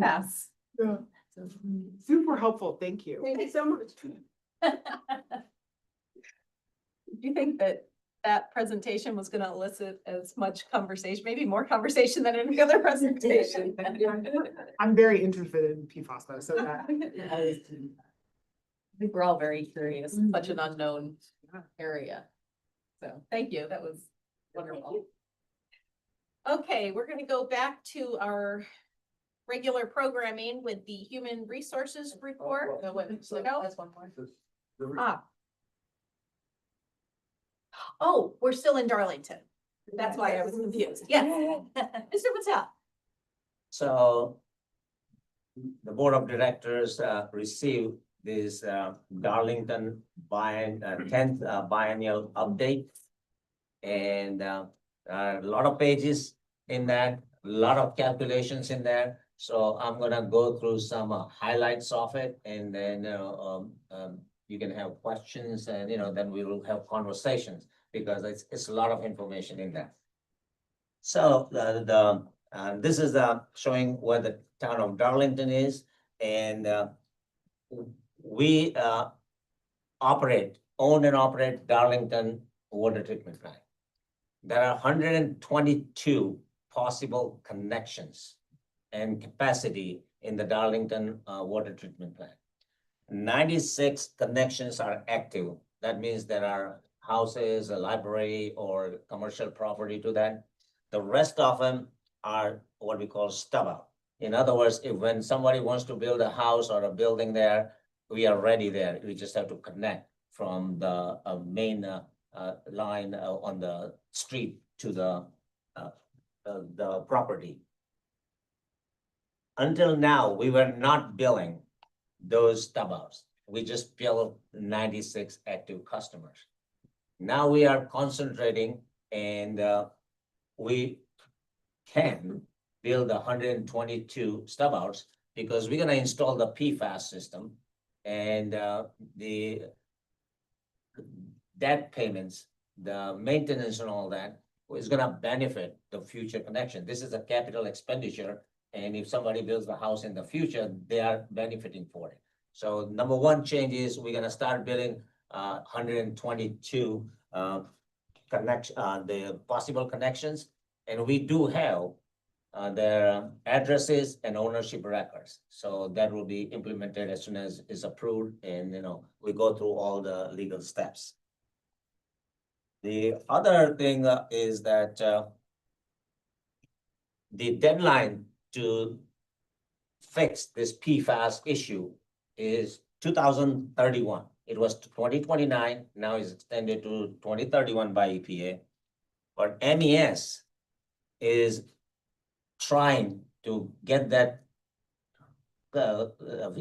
pass. Yeah. Super helpful, thank you. Thank you so much. Do you think that that presentation was gonna elicit as much conversation, maybe more conversation than any other presentation. I'm very interested in PFAS though, so that. I think we're all very curious, such an unknown area. So, thank you, that was wonderful. Okay, we're gonna go back to our regular programming with the Human Resources Report. No. Ah. Oh, we're still in Darlington. That's why I was confused. Yes. Mr. Patel. So the board of directors received this Darlington 10th biennial update. And a lot of pages in that, a lot of calculations in there. So I'm gonna go through some highlights of it, and then you can have questions, and then we will have conversations, because it's a lot of information in there. So this is showing where the town of Darlington is, and we own and operate Darlington water treatment plant. There are 122 possible connections and capacity in the Darlington water treatment plant. 96 connections are active. That means there are houses, a library, or commercial property to that. The rest of them are what we call stub out. In other words, when somebody wants to build a house or a building there, we are ready there. We just have to connect from the main line on the street to the property. Until now, we were not billing those stub outs. We just bill 96 active customers. Now we are concentrating, and we can build 122 stub outs, because we're gonna install the PFAS system, and the debt payments, the maintenance and all that is gonna benefit the future connection. This is a capital expenditure, and if somebody builds the house in the future, they are benefiting for it. So number one change is we're gonna start billing 122 the possible connections, and we do have their addresses and ownership records. So that will be implemented as soon as it's approved, and we go through all the legal steps. The other thing is that the deadline to fix this PFAS issue is 2031. It was 2029, now it's extended to 2031 by EPA. But MES is trying to get that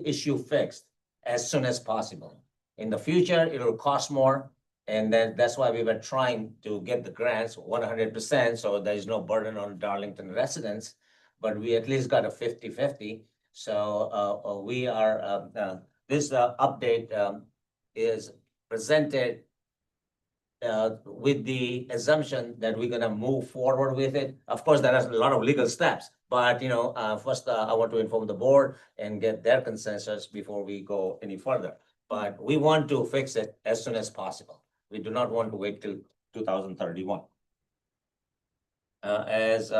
issue fixed as soon as possible. In the future, it will cost more, and that's why we were trying to get the grants 100%, so there is no burden on Darlington residents, but we at least got a 50-50. So we are, this update is presented with the assumption that we're gonna move forward with it. Of course, there are a lot of legal steps, but first I want to inform the board and get their consensus before we go any further. But we want to fix it as soon as possible. We do not want to wait till 2031. As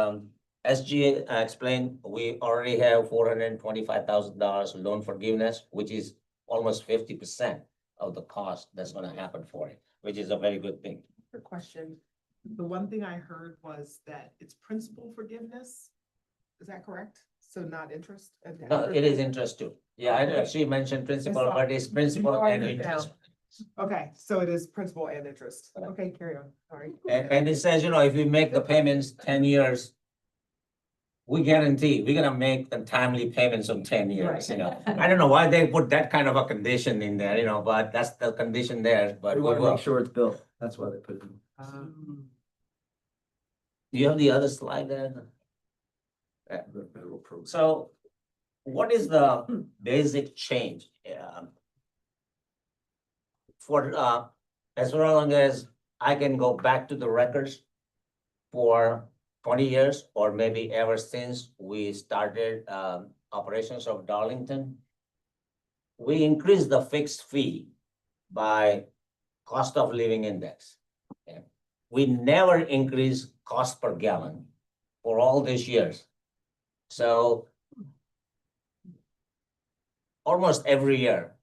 SG explained, we already have $425,000 loan forgiveness, which is almost 50% of the cost that's gonna happen for it, which is a very good thing. Good question. The one thing I heard was that it's principal forgiveness. Is that correct? So not interest? No, it is interest too. Yeah, I actually mentioned principal, but it's principal and interest. Okay, so it is principal and interest. Okay, carry on, sorry. And it says, if we make the payments 10 years, we guarantee we're gonna make the timely payments on 10 years, I don't know why they put that kind of a condition in there, but that's the condition there, but We we want to will. make sure it's built. That's why they put it in. Do you have the other slide there? So what is the basic change? For as long as I can go back to the records for 20 years, or maybe ever since we started operations of Darlington, we increased the fixed fee by cost of living index. Okay? we never increase cost per gallon for all these years. So almost every year,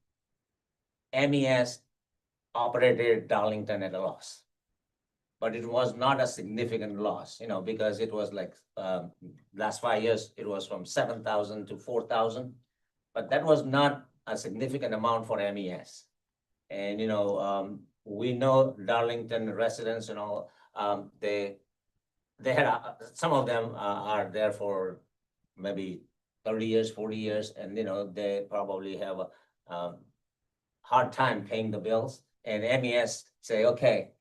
MES operated Darlington at a loss. But it was not a significant loss, because it was like, last 5 years, it was from 7,000 to 4,000. But that was not a significant amount for MES. And, we know Darlington residents and all, they had, some of them are there for maybe 30 years, 40 years, and, they probably have a hard time paying the bills. And MES say, okay,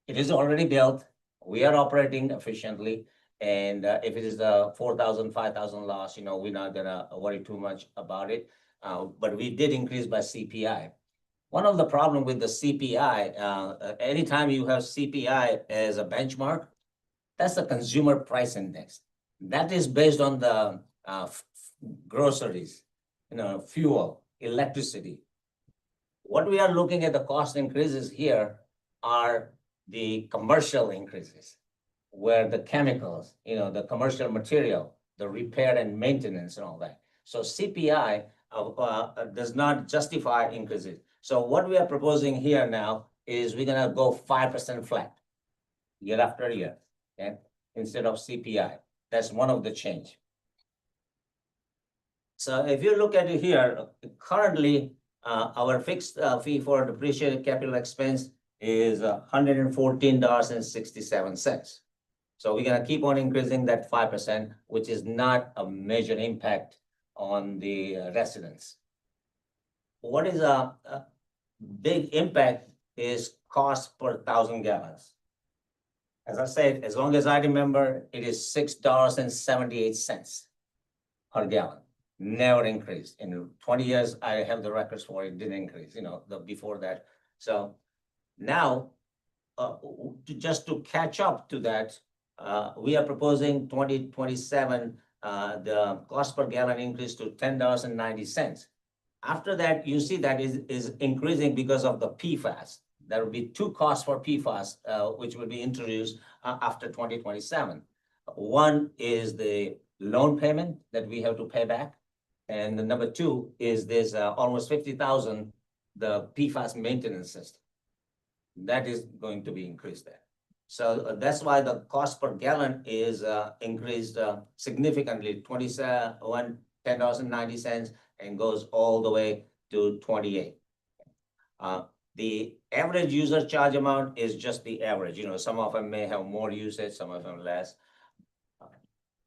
it is already built, we are operating efficiently, and if it is a 4,000, 5,000 loss, we're not gonna worry too much about it. But we did increase by CPI. One of the problem with the CPI, anytime you have CPI as a benchmark, that's the consumer price index. That is based on the groceries, fuel, electricity. What we are looking at the cost increases here are the commercial increases, where the chemicals, the commercial material, the repair and maintenance and all that. So CPI does not justify increases. So what we are proposing here now is we're gonna go 5% flat year after year, okay, instead of CPI. That's one of the change. So if you look at it here, currently, our fixed fee for depreciated capital expense is $114.67. So we're gonna keep on increasing that 5%, which is not a major impact on the residents. What is a big impact is cost per 1,000 gallons. As I said, as long as I remember, it is $6.78 per gallon. Never increased. In 20 years, I have the records for it, didn't increase, before that. So now, just to catch up to that, we are proposing 2027, the cost per gallon increase to $10.90. After that, you see that is increasing because of the PFAS. There will be 2 costs for PFAS, which will be introduced after 2027. One is the loan payment that we have to pay back. And the number 2 is this almost 50,000, the PFAS maintenance system. That is going to be increased there. So that's why the cost per gallon is increased significantly, $10.90, and goes all the way to 28. The average user charge amount is just the average. Some of them may have more usage, some of them less.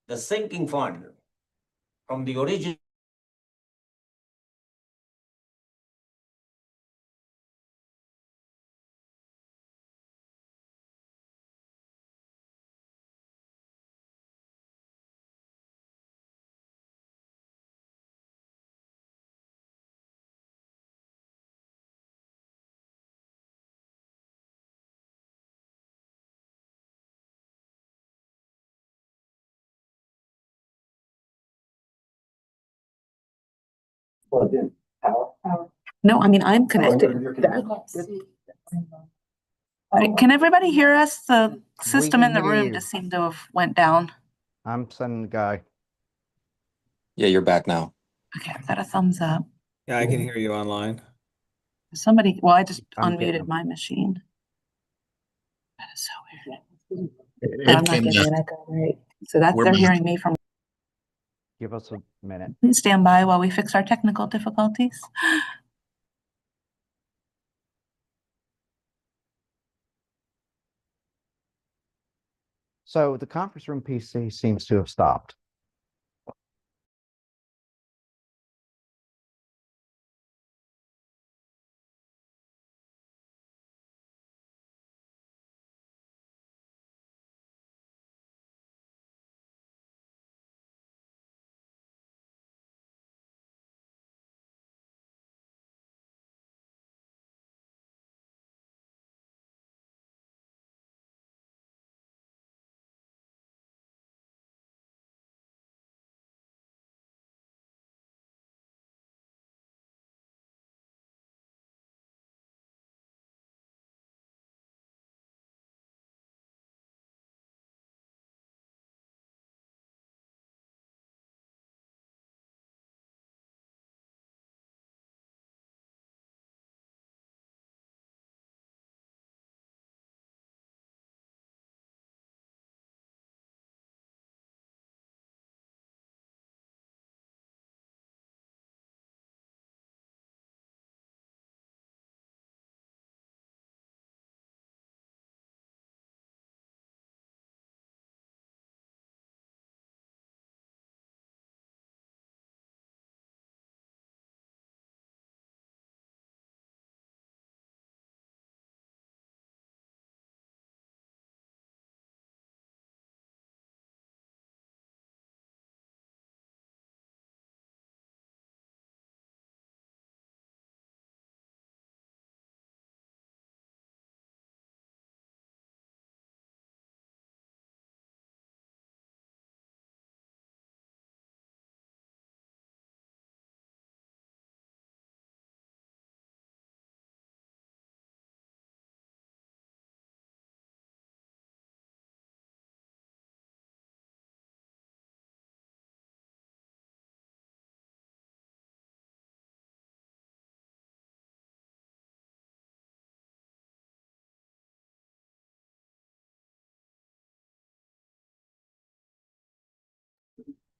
The sinking fund from the original No, I mean, I'm connected. Can everybody hear us? The system in the room just seemed to have went down. I'm sending the guy. Yeah, you're back now. Okay, I've got a thumbs up. Yeah, I can hear you online. Somebody, well, I just I'm getting unmuted them. my machine. That is so weird. It I'm not came getting back. an echo, right? So that's, We're they're back. hearing me from. Give us a minute. Please stand by while we fix our technical difficulties. So the conference room PC seems to have stopped.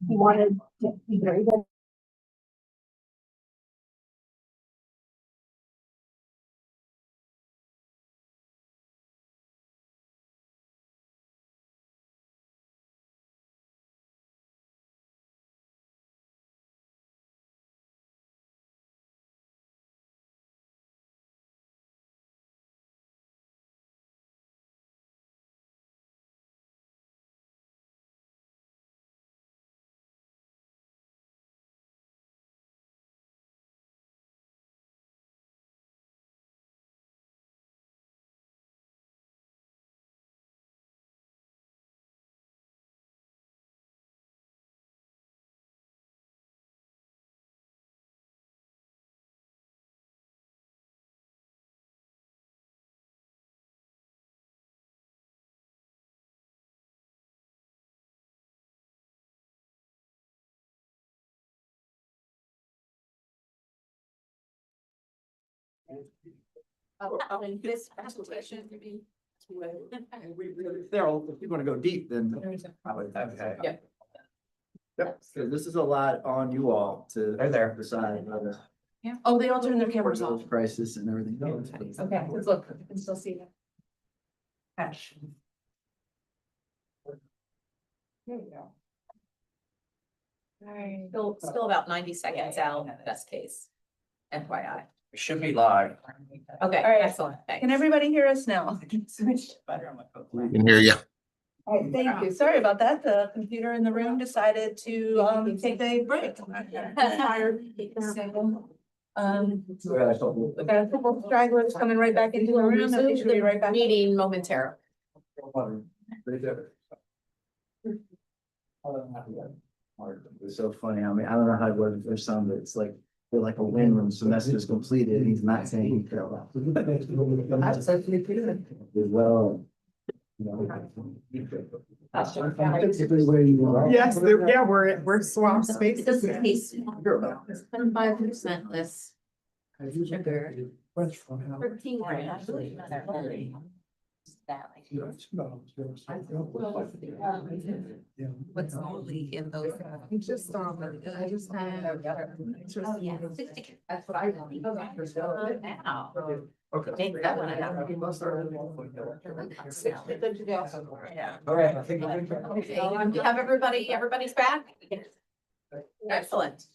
He wanted to be very good. In this presentation. Daryl, if you're gonna go deep, then I would. Okay. Yeah. Yep, so this is a lot on you all to. They're decide whether. Yeah. Oh, they all turned their cameras off. Crisis and everything. Okay, let's look. I can still see them. Ash. There you go. Alright. Still about 90 seconds out, best case. FYI. It should be live. Okay, All right. excellent. Can Thanks. everybody hear us now? Can hear you. All right, thank you. Sorry about that. The computer in the room decided to take a break. We got a couple of stragglers coming right back into the room and we should be right back. Meeting momentarily. It's so funny. I mean, I don't know how it works for some, but it's like, they're like a win when the semester is completed. And he's not saying he failed. Well. Typically where you are. Yes, yeah, we're swamp space. It doesn't taste. 25% less sugar. West from how- 13 grams, I believe. That like. Yeah. What's only in those? Just, I just had. Oh, yeah. 60. That's what I want. Now. Okay. Take that one out. Yeah. All right, I think. Okay, have everybody's back? Excellent.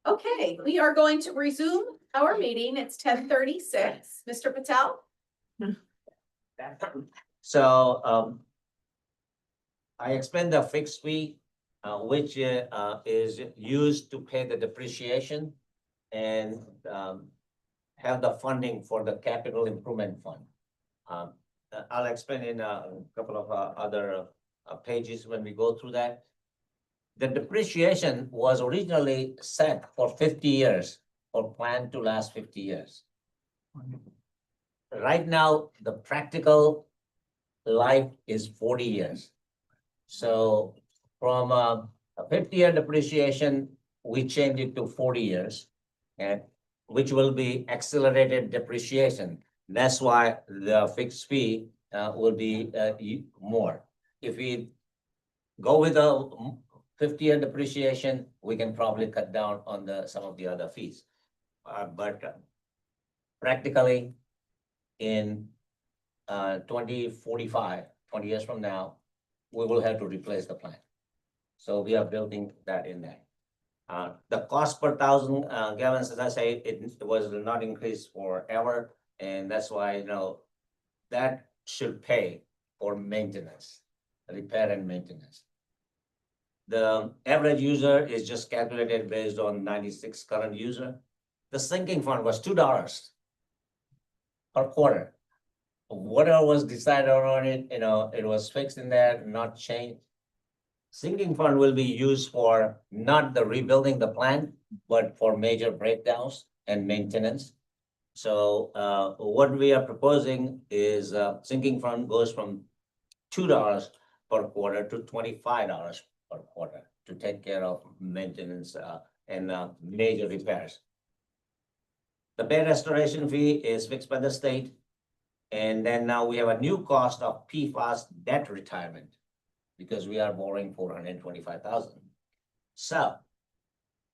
Okay, we are going to resume our meeting. It's 10:36. Mr. Patel? So, I explained the fixed fee, which, is used to pay the depreciation and, have the funding for the capital improvement fund. I'll explain in a couple of other pages when we go through that. The depreciation was originally set for 50 years or planned to last 50 years. Right now, the practical life is 40 years. So from a 50-year depreciation, we changed it to 40 years, and which will be accelerated depreciation. That's why the fixed fee will be more. If we go with a 50-year depreciation, we can probably cut down on some of the other fees. But practically in 2045, 20 years from now, we will have to replace the plant. So we are building that in there. The cost per 1,000 gallons, as I say, it was not increased forever. And that's why, that should pay for maintenance, repair and maintenance. The average user is just calculated based on 96 current user. The sinking fund was $2 per quarter. Whatever was decided on it, it was fixed in there, not changed. Sinking fund will be used for not the rebuilding the plant, but for major breakdowns and maintenance. So what we are proposing is sinking fund goes from $2 per quarter to $25 per quarter to take care of maintenance and major repairs. The bay restoration fee is fixed by the state. And then now we have a new cost of PFAS debt retirement because we are borrowing $425,000. So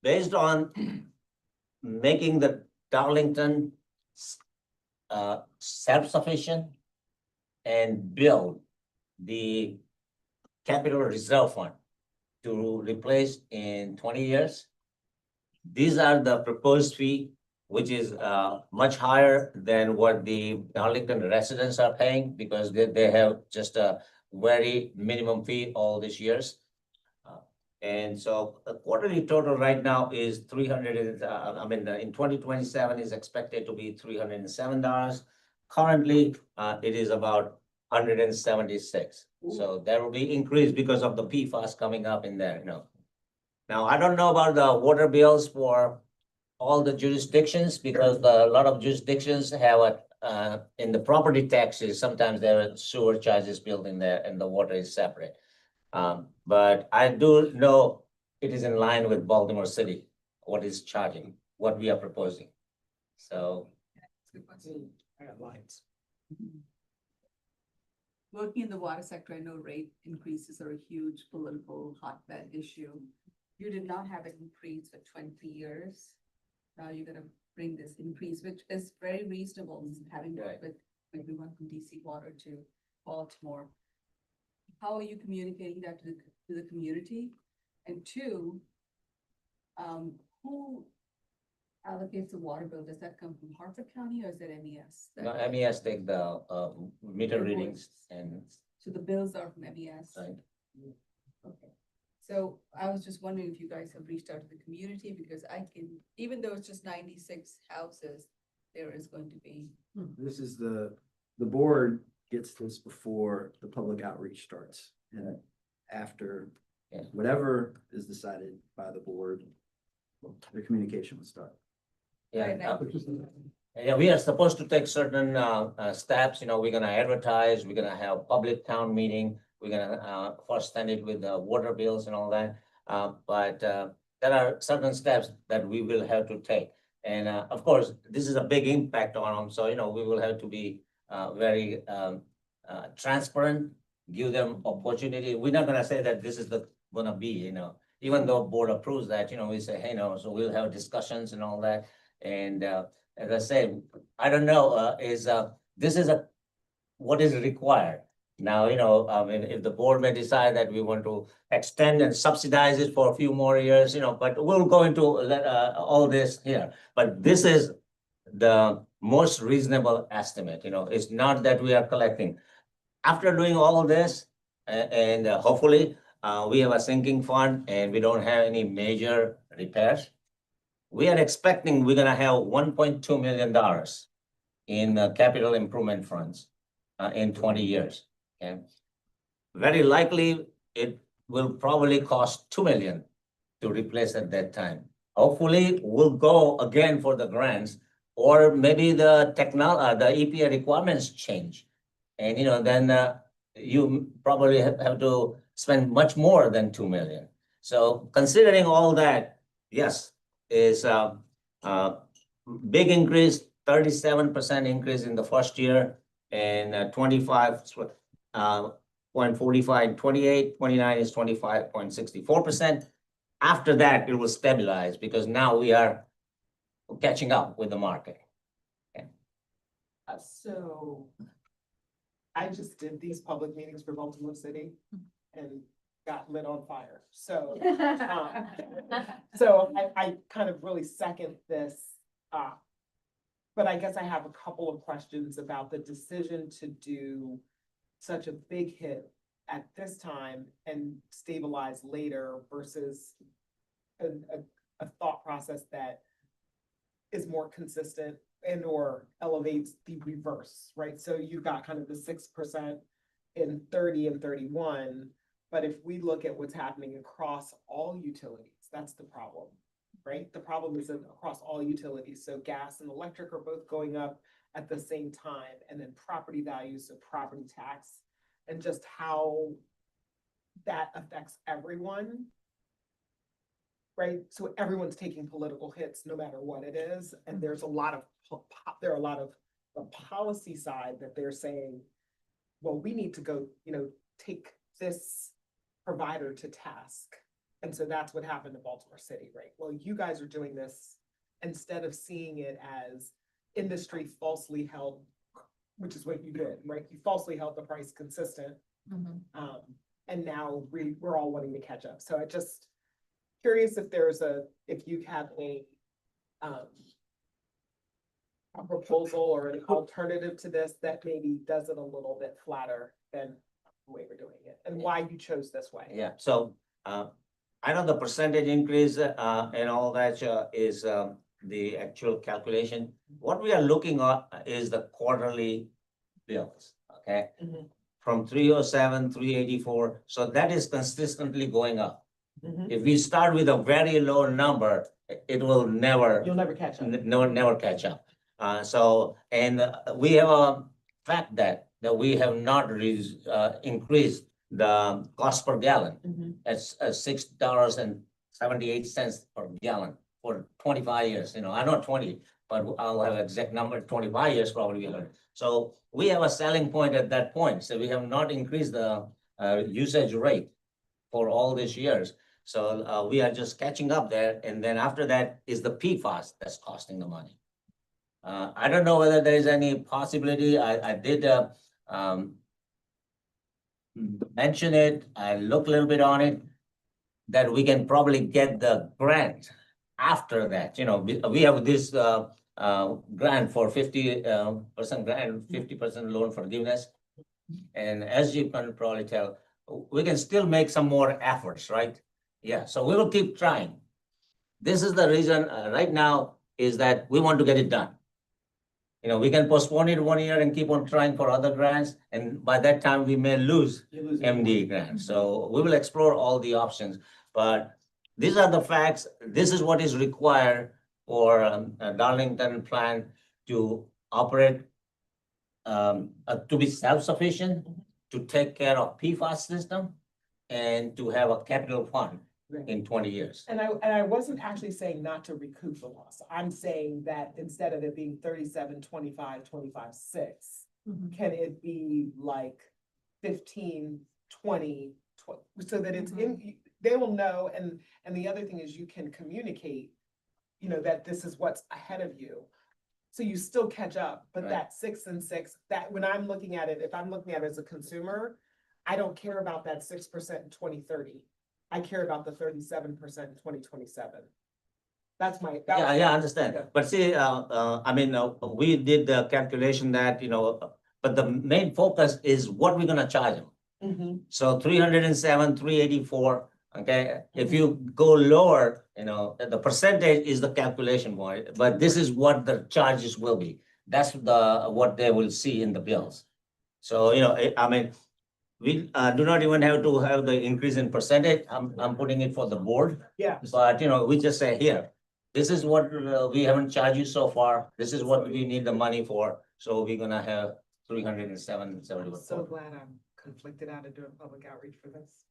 based on making the Darlington self-sufficient and build the capital reserve fund to replace in 20 years. These are the proposed fee, which is much higher than what the Darlington residents are paying because they have just a very minimum fee all these years. And so the quarterly total right now is 300, in 2027 is expected to be $307. Currently, it is about 176. So there will be increase because of the PFAS coming up in there, Now, I don't know about the water bills for all the jurisdictions because a lot of jurisdictions have in the property taxes, sometimes there are sewer charges built in there and the water is separate. But I do know it is in line with Baltimore City, what is charging, what we are proposing. So. I got lines. Working in the water sector, I know rate increases are a huge political hotbed issue. You did not have an increase for 20 years. Now you're gonna bring this increase, which is very reasonable, having worked with everyone from DC Water to Baltimore. How are you communicating that to the community? And two, who allocates the water bill? Does that come from Hartford County or is it MES? No, MES take the meter readings and. So the bills are from MES? Right. Okay. So I was just wondering if you guys have reached out to the community because even though it's just 96 houses, there is going to be. This is the board gets this before the public outreach starts and after whatever is decided by the board, the communication will start. Yeah, we are supposed to take certain steps, we're gonna advertise, we're gonna have public town meeting, we're gonna first send it with the water bills and all that. But there are certain steps that we will have to take. And of course, this is a big impact on them, so we will have to be very transparent, give them opportunity. We're not gonna say that this is gonna be, even though board approves that, we say, hey, no, so we'll have discussions and all that. And as I said, I don't know, this is what is required. Now, if the board may decide that we want to extend and subsidize it for a few more years, but we'll go into all this here. But this is the most reasonable estimate, it's not that we are collecting. After doing all of this, and hopefully we have a sinking fund and we don't have any major repairs, we are expecting we're gonna have $1.2 million in capital improvement funds in 20 years. Okay. Very likely it will probably cost $2 million to replace at that time. Hopefully we'll go again for the grants, or maybe the EPA requirements change. And then you probably have to spend much more than $2 million. So considering all that, yes, is big increase, 37% increase in the first year, and 25.45 in 28, 29 is 25.64%. After that, it will stabilize because now we are catching up with the market. Okay. So I just did these public meetings for Baltimore City and got lit on fire. So, I kind of really second this. But I guess I have a couple of questions about the decision to do such a big hit at this time and stabilize later versus a thought process that is more consistent and or elevates the reverse, right? So you got kind of the 6% in 30 and 31, but if we look at what's happening across all utilities, that's the problem, right? The problem is across all utilities. So gas and electric are both going up at the same time, and then property values, so property tax, and just how that affects everyone. Right, so everyone's taking political hits no matter what it is, and there are a lot of the policy side that they're saying, well, we need to go, take this provider to task And so that's what happened in Baltimore City, right? Well, you guys are doing this instead of seeing it as industry falsely held, which is what you did, right? You falsely held the price consistent. And now we're all wanting to catch up. So I just curious if if you have a proposal or an alternative to this that maybe does it a little bit flatter than the way we're doing it, and why you chose this way. Yeah, so, I know the percentage increase, and all that, is, the actual calculation. What we are looking at is the quarterly bills, okay? Mhm. From 307, 384, so that is consistently going up. Mhm. If we start with a very low number, it will never. You'll never catch up. Never catch up. And we have a fact that we have not increased the cost per gallon. Mhm. It's $6.78 per gallon for 25 years. I know 20, but I'll have exact number, 25 years probably. So we have a selling point at that point. So we have not increased the usage rate for all these years. So we are just catching up there. And then after that is the PFAS that's costing the money. I don't know whether there is any possibility. I did mention it. I looked a little bit on it, that we can probably get the grant after that. We have this grant for 50% grant, 50% loan forgiveness. And as you can probably tell, we can still make some more efforts, right? Yeah, so we will keep trying. This is the reason right now is that we want to get it done. We can postpone it 1 year and keep on trying for other grants, and by that time we may lose MD grants. So we will explore all the options, but these are the facts. This is what is required for a Darlington plant to operate, to be self-sufficient, to take care of PFAS system, and to have a capital fund in 20 years. And I wasn't actually saying not to recoup the loss. I'm saying that instead of it being 37, 25, 25, 6, can it be like 15, 20, so that it's in, they will know. And the other thing is you can communicate, that this is what's ahead of you. So you still catch up, but Right. that 6 and 6, that when I'm looking at it, if I'm looking at it as a consumer, I don't care about that 6% in 2030. I care about the 37% in 2027. That's my. Yeah, I understand. Yeah. But see, we did the calculation that, but the main focus is what we're gonna charge them. Mhm. So 307, 384, okay? If you go lower, the percentage is the calculation point, but this is what the charges will be. That's what they will see in the bills. So, we do not even have to have the increase in percentage. I'm putting it for the board. Yeah. But, we just say, here, this is what we haven't charged you so far. This is what we need the money for. So we're gonna have 307, I'm so glad I'm conflicted out of doing public outreach for this.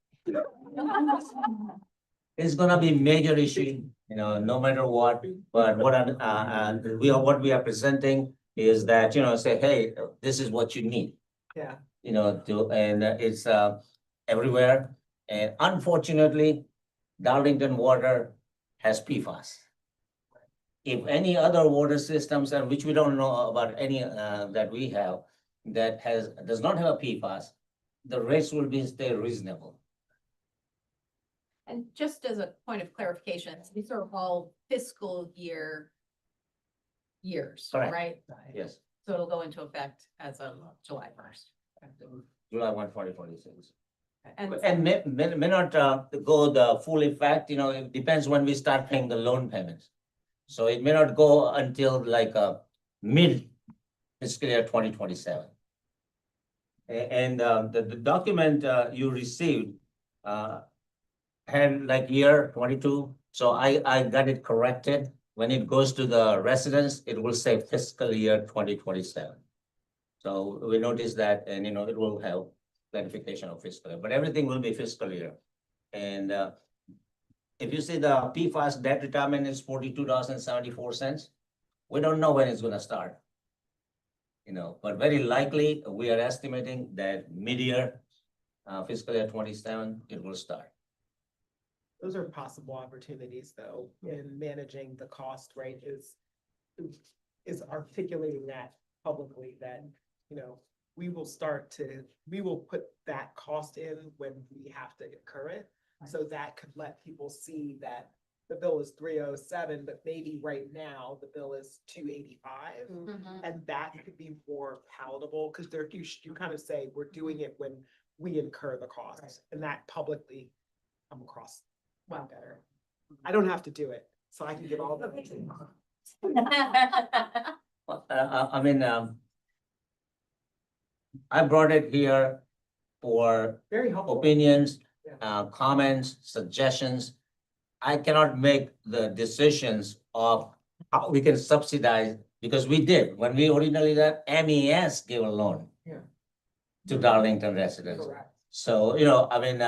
It's gonna be major issue, no matter what. But what we are presenting is that, say, hey, this is what you need. Yeah. And it's everywhere. And unfortunately, Darlington water has PFAS. If any other water systems, and which we don't know about any that we have, does not have a PFAS, the rates will stay reasonable. And just as a point of clarification, these are all fiscal years, Correct. right? Yes, So it'll go into effect as of July 1st. July 1, 2026. And And may not go the full effect, it depends when we start paying the loan payments. So it may not go until like mid fiscal year 2027. And the document you received had like year 22. So I got it corrected. When it goes to the residents, it will say fiscal year 2027. So we noticed that, and it will help clarification of fiscal year, but everything will be fiscal year. And if you see the PFAS debt retirement is $42.74, we don't know when it's gonna start. But very likely, we are estimating that mid-year, fiscal year 27, it will start. Those are possible opportunities, though, in managing the cost, right, is articulating that publicly, that, you know, we will put that cost in when we have to incur it. So that could let people see that the bill is 307, but maybe right now the bill is 285. And that could be more palatable, because you kind of say, we're doing it when we incur the costs, and that publicly come across better. I don't have to do it, so I can get all the. Well, I mean, I brought it here for Very helpful. opinions, Yeah. comments, suggestions. I cannot make the decisions of how we can subsidize, because we did, when we originally got MES gave a loan. Yeah. To Darlington residents. Correct. So, you know, I mean,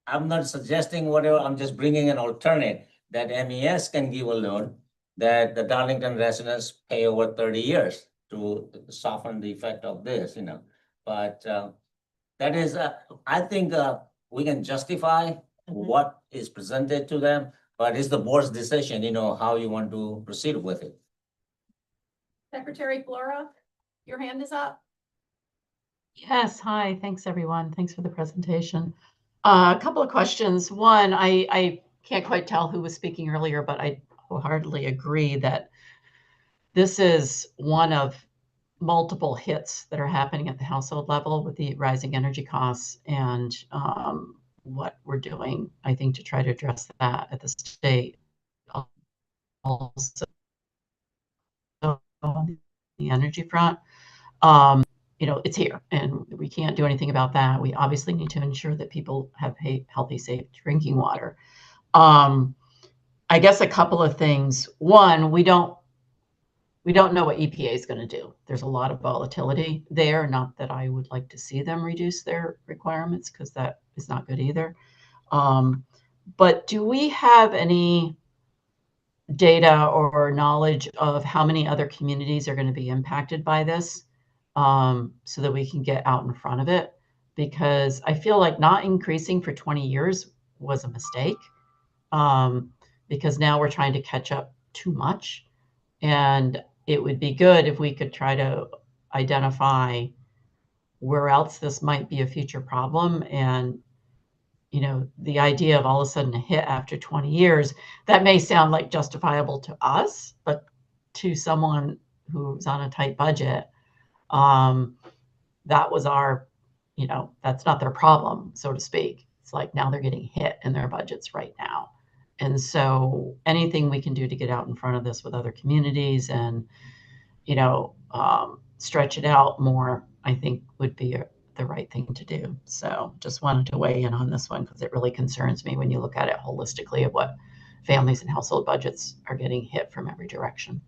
I'm not suggesting whatever, I'm just bringing an alternate that MES can give a loan that the Darlington residents pay over 30 years to soften the effect of this, you know. But that is, I think we can justify what is presented to them, but it's the board's decision, you know, how you want to proceed with it. Secretary Flora, your hand is up. Yes, hi, thanks everyone. Thanks for the presentation. A couple of questions. One, I can't quite tell who was speaking earlier, but I wholeheartedly agree that this is one of multiple hits that are happening at the household level with the rising energy costs, and what we're doing, I think, to try to address that at the state. Also, on the energy front. You know, it's here and we can't do anything about that. We obviously need to ensure that people have healthy, safe drinking water. I guess a couple of things. One, we don't know what EPA is going to do. There's a lot of volatility there. Not that I would like to see them reduce their requirements, because that is not good either. But do we have any data or knowledge of how many other communities are going to be impacted by this, so that we can get out in front of it? Because I feel like not increasing for 20 years was a mistake, because now we're trying to catch up too much. And it would be good if we could try to identify where else this might be a future problem. And, you know, the idea of all of a sudden a hit after 20 years, that may sound like justifiable to us, but to someone who's on a tight budget, that was our, you know, that's not their problem, so to speak. It's like now they're getting hit in their budgets right now. And so anything we can do to get out in front of this with other communities and, you know, stretch it out more, I think would be the right thing to do. So just wanted to weigh in on this one, because it really concerns me when you look at it holistically of what families and household budgets are getting hit from every direction.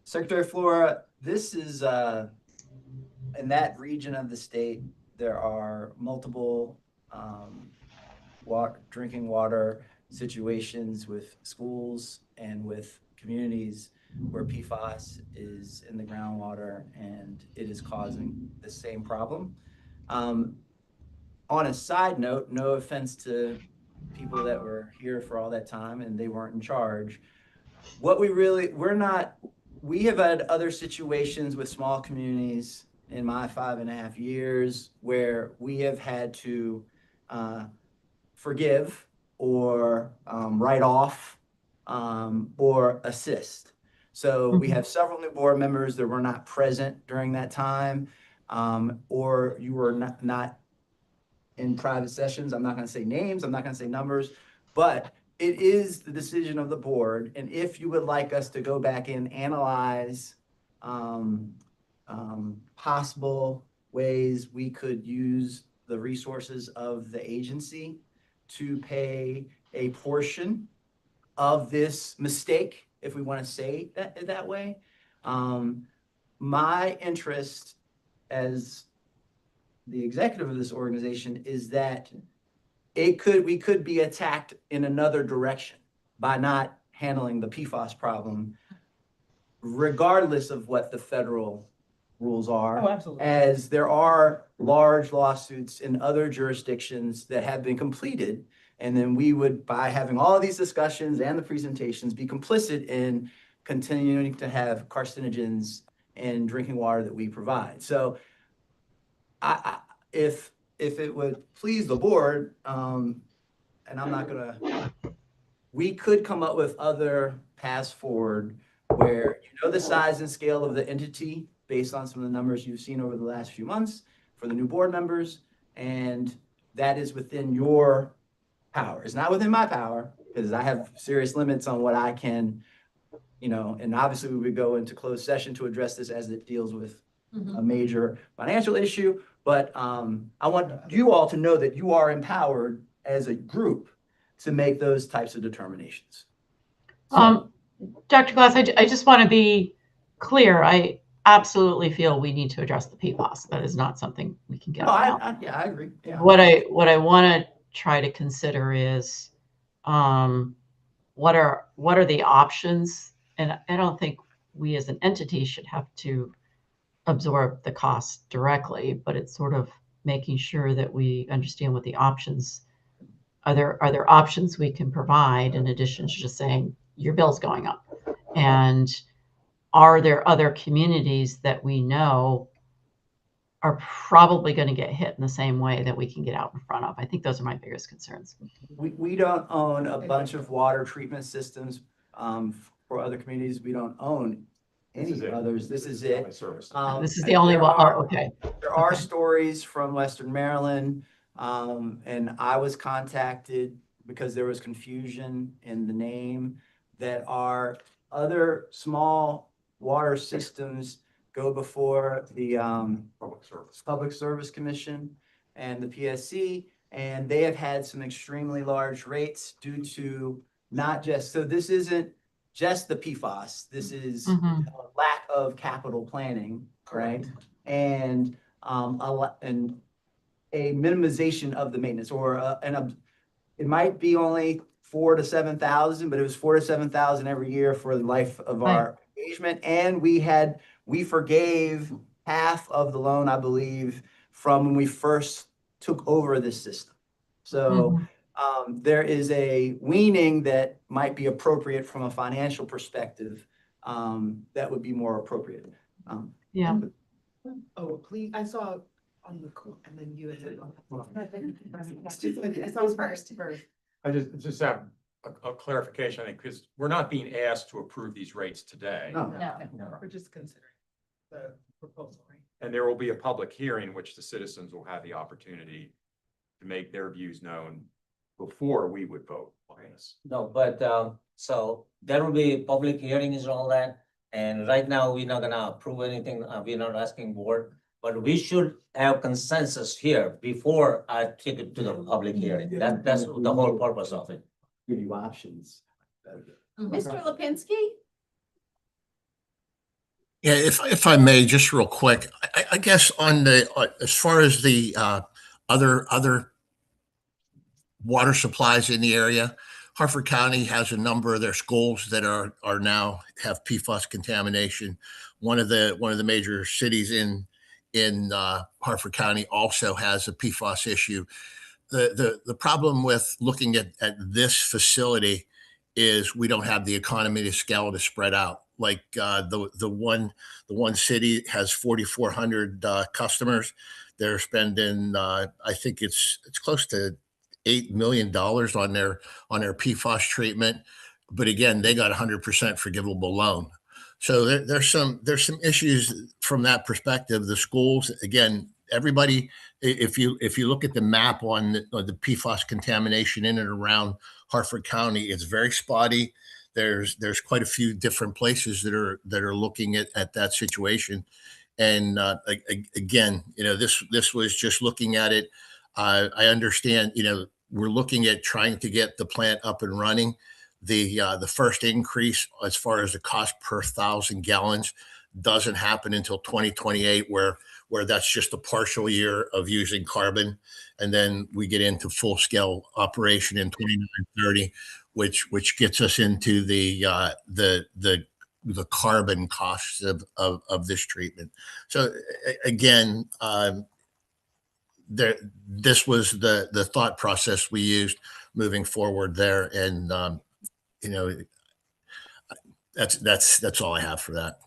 Secretary Flora, this is, in that region of the state, there are multiple drinking water situations with schools and with communities where PFAS is in the groundwater and it is causing the same problem. On a side note, no offense to people that were here for all that time and they weren't in charge. We have had other situations with small communities in my 5.5 years where we have had to forgive or write off or assist. So we have several new board members that were not present during that time, or you were not in private sessions. I'm not going to say names, I'm not going to say numbers, but it is the decision of the board. And if you would like us to go back and analyze possible ways we could use the resources of the agency to pay a portion of this mistake, if we want to say that way. My interest as the executive of this organization is that we could be attacked in another direction by not handling the PFAS problem, regardless of what the federal rules are. Oh, absolutely. As there are large lawsuits in other jurisdictions that have been completed. And then we would, by having all of these discussions and the presentations, be complicit in continuing to have carcinogens in drinking water that we provide. So if it would please the board, and I'm not gonna, we could come up with other paths forward where you know the size and scale of the entity based on some of the numbers you've seen over the last few months for the new board members, and that is within your power. It's not within my power because I have serious limits on what I can, you know, and obviously we would go into closed session to address this as it deals with a major financial issue. But I want you all to know that you are empowered as a group to make those types of determinations. Dr. Glass, I just want to be clear. I absolutely feel we need to address the PFAS. That is not something we can get around. Yeah, I agree. Yeah. What I want to try to consider is what are the options? And I don't think we as an entity should have to absorb the cost directly, but it's sort of making sure that we understand what the options are. There options we can provide in addition to just saying your bill's going up? And are there other communities that we know are probably going to get hit in the same way that we can get out in front of? I think those are my biggest concerns. We don't own a bunch of water treatment systems for other communities. We don't own any others. This is it. This is the only one. Oh, okay. There are stories from Western Maryland, and I was contacted because there was confusion in the name, that are other small water systems go before the Public Service Commission and the PSC, and they have had some extremely large rates due to not just, so this isn't just the PFAS, this is a lack of capital planning, right? And a minimization of the maintenance, or it might be only 4,000 to 7,000, but it was 4,000 to 7,000 every year for the life of our engagement. And we forgave half of the loan, I believe, from when we first took over this system. So there is a weaning that might be appropriate from a financial perspective, that would be more appropriate. Yeah. Oh, please, I saw on the, and then you had. It sounds first. I just have a clarification, I think, because we're not being asked to approve these rates today. No. We're just considering the proposal, right? And there will be a public hearing, which the citizens will have the opportunity to make their views known before we would vote on this. No, but so there will be public hearings and all that. And right now, we're not gonna approve anything. We're not asking board, but we should have consensus here before I take it to the public hearing. That's the whole purpose of it. Give you options. Mr. Lipinski? Yeah, if I may, just real quick, I guess on the, as far as the other water supplies in the area, Harford County has a number of their schools that are now have PFAS contamination. One of the major cities in Harford County also has a PFAS issue. The problem with looking at this facility is we don't have the economy of scale to spread out. Like the one city has 4,400 customers. They're spending I think it's close to $8 million on their PFAS treatment, but again, they got 100% forgivable loan. So there's some issues from that perspective. The schools, again, everybody, if you look at the map on the PFAS contamination in and around Harford County, it's very spotty. There's quite a few different places that are looking at that situation. And again, this was just looking at it. I understand, we're looking at trying to get the plant up and running. The first increase as far as the cost per 1,000 gallons doesn't happen until 2028, where that's just a partial year of using carbon. And then we get into full scale operation in 29-30, which gets us into the the carbon costs of this treatment. So again, this was the thought process we used moving forward there. And, you know, that's all I have for that.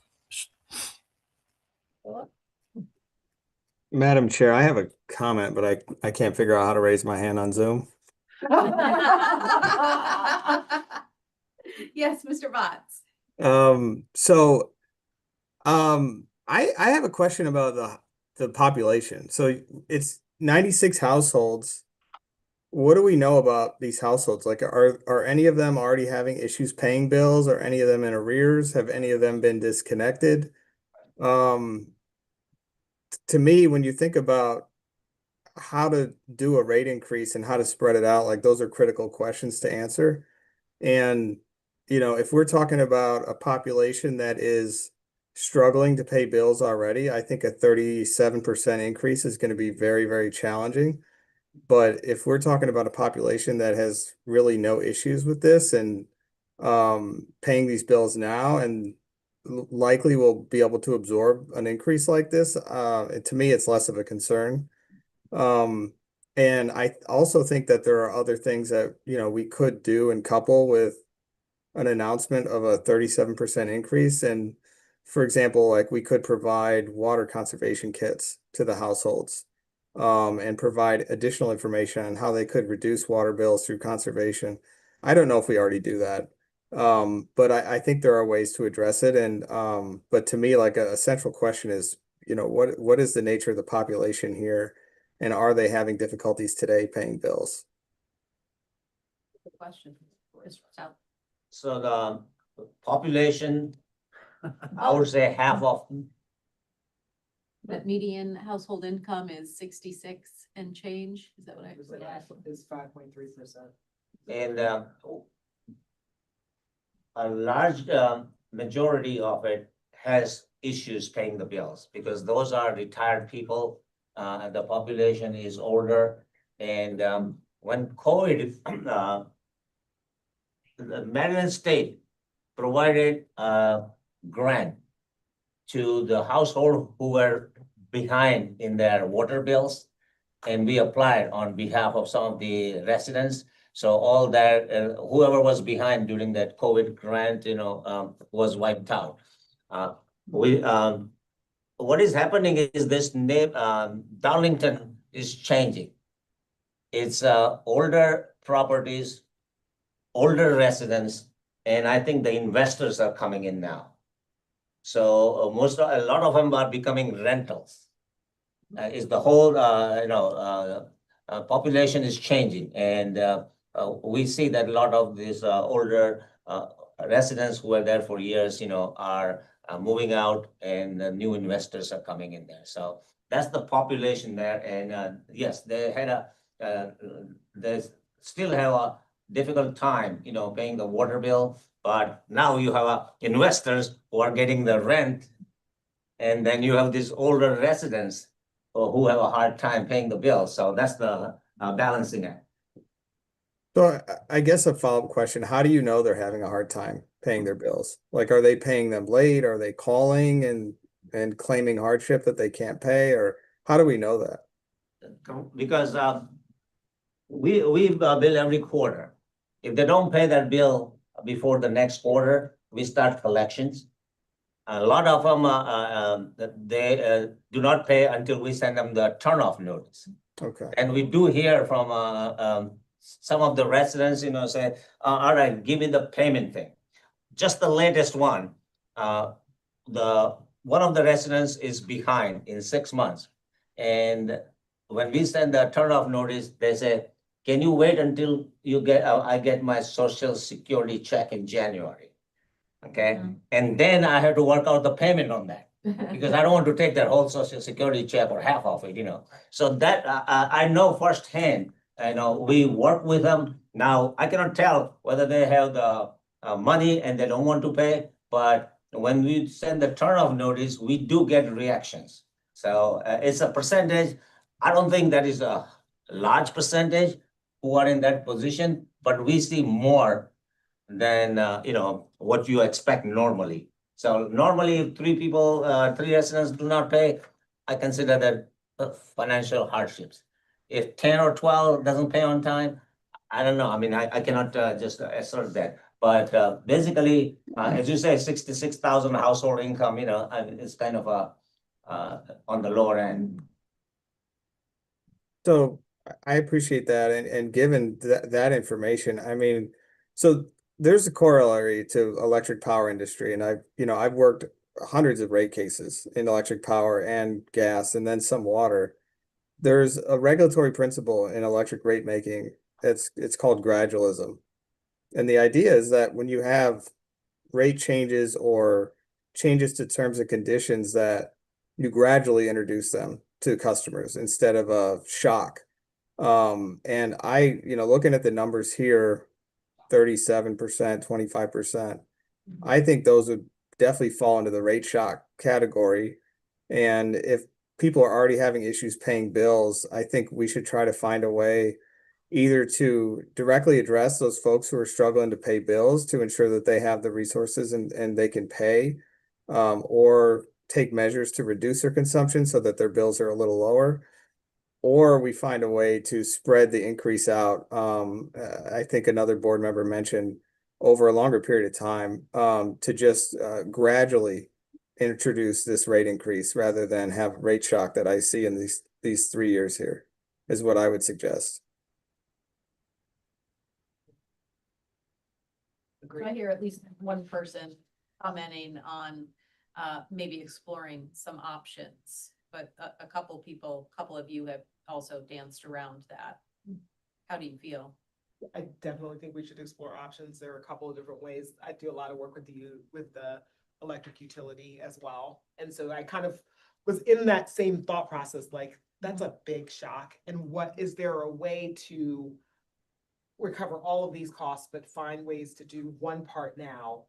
Madam Chair, I have a comment, but I can't figure out how to raise my hand on Zoom. Yes, Mr. Botts. I have a question about the population. So it's 96 households. What do we know about these households? Like, are any of them already having issues paying bills? Are any of them in arrears? Have any of them been disconnected? To me, when you think about how to do a rate increase and how to spread it out, like those are critical questions to answer. And, you know, if we're talking about a population that is struggling to pay bills already, I think a 37% increase is going to be very, very challenging. But if we're talking about a population that has really no issues with this and paying these bills now and likely will be able to absorb an increase like this, to me, it's less of a concern. And I also think that there are other things that, you know, we could do and couple with an announcement of a 37% increase. And for example, like we could provide water conservation kits to the households, and provide additional information on how they could reduce water bills through conservation. I don't know if we already do that. But I think there are ways to address it. And, but to me, like a central question is, you know, what is the nature of the population here? And are they having difficulties today paying bills? Good question. So the population, I would say half of, That median household income is 66 and change. Is that what I said? It's 5.3%. and a large majority of it has issues paying the bills because those are retired people. The population is older, and when COVID, the Maryland State provided a grant to the household who were behind in their water bills, and we applied on behalf of some of the residents. So all that, whoever was behind during that COVID grant, you know, was wiped out. What is happening is this name, Darlington is changing. It's older properties, older residents, and I think the investors are coming in now. So a lot of them are becoming rentals. Is the whole population is changing, and we see that a lot of these older residents who were there for years, you know, are moving out, and new investors are coming in there. So that's the population there, and yes, they had they still have a difficult time, you know, paying the water bill. But now you have investors who are getting the rent, and then you have these older residents who have a hard time paying the bill. So that's the balancing act. So I guess a follow-up question, how do you know they're having a hard time paying their bills? Like, are they paying them late? Are they calling and claiming hardship that they can't pay? Or how do we know that? Because we bill every quarter. If they don't pay that bill before the next quarter, we start collections. A lot of them, they do not pay until we send them the turn-off notice. Okay. And we do hear from some of the residents, you know, say, all right, give me the payment thing. Just the latest one, one of the residents is behind in 6 months. And when we send the turn-off notice, they say, can you wait until you get I get my Social Security check in January? Okay. And then I have to work out the payment on that because I don't want to take that whole Social Security check or half of it, you know. So that I know firsthand, you know, we work with them. Now, I cannot tell whether they have the money and they don't want to pay, but when we send the turn-off notice, we do get reactions. So it's a percentage. I don't think that is a large percentage who are in that position, but we see more than, you know, what you expect normally. So normally if three residents do not pay, I consider that financial hardships. If 10 or 12 doesn't pay on time, I don't know. I mean, I cannot just assert that. But basically, as you say, 66,000 household income, it's kind of on the lower end. So I appreciate that, and given that information, I mean, so there's a corollary to electric power industry, and I've worked hundreds of rate cases in electric power and gas, and then some water. There's a regulatory principle in electric rate making. It's called gradualism, and the idea is that when you have rate changes or changes to terms and conditions, that you gradually introduce them to customers instead of a shock. And looking at the numbers here, 37%, 25%, I think those would definitely fall into the rate shock category. And if people are already having issues paying bills, I think we should try to find a way either to directly address those folks who are struggling to pay bills to ensure that they have the resources and they can pay, or take measures to reduce their consumption so that their bills are a little lower, or we find a way to spread the increase out. I think another board member mentioned over a longer period of time, to just gradually introduce this rate increase rather than have rate shock that I see in these 3 years here, is what I would suggest. I hear at least one person commenting on maybe exploring some options, but a couple of you have also danced around that. How do you feel? I definitely think we should explore options. There are a couple of different ways. I do a lot of work with the electric utility as well. And so I kind of was in that same thought process, like, that's a big shock. And is there a way to recover all of these costs, but find ways to do one part now,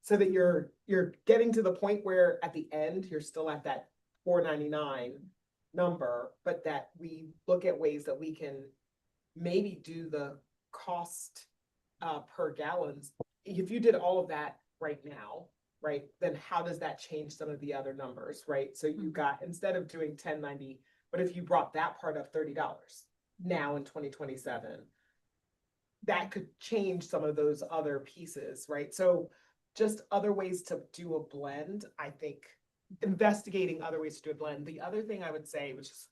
so that you're getting to the point where at the end, you're still at that $4.99 number, but that we look at ways that we can maybe do the cost per gallons. If you did all of that right now, right, then how does that change some of the other numbers, right? So you got, instead of doing $10.90, but if you brought that part up $30 now in 2027, that could change some of those other pieces, right? So just other ways to do a blend, I think, investigating other ways to do a blend. The other thing I would say, which is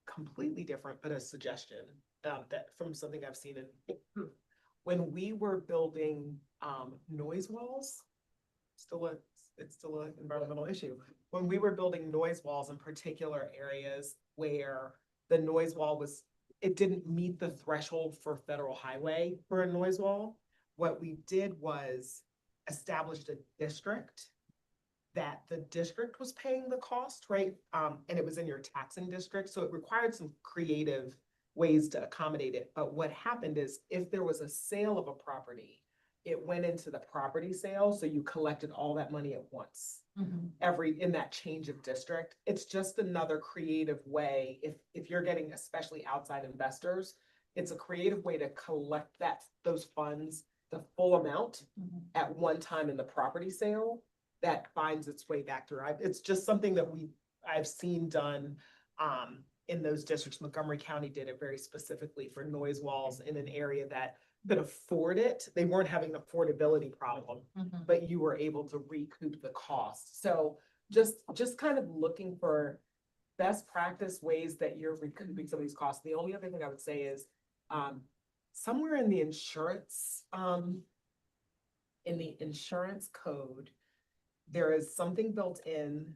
completely different, but a suggestion, that from something I've seen when we were building noise walls, it's still an environmental issue. When we were building noise walls in particular areas where the noise wall it didn't meet the threshold for federal highway for a noise wall, what we did was established a district that the district was paying the cost, right? And it was in your taxing district, so it required some creative ways to accommodate it. But what happened is, if there was a sale of a property, it went into the property sale, so you collected all that money at once. In that change of district. It's just another creative way, if you're getting especially outside investors, it's a creative way to collect those funds, the full amount at one time in the property sale that finds its way back through. It's just something that I've seen done in those districts. Montgomery County did it very specifically for noise walls in an area that could afford it. They weren't having an affordability problem, but you were able to recoup the cost. So just kind of looking for best practice ways that you're recouping some of these costs. The only other thing I would say is somewhere in the insurance code, there is something built in.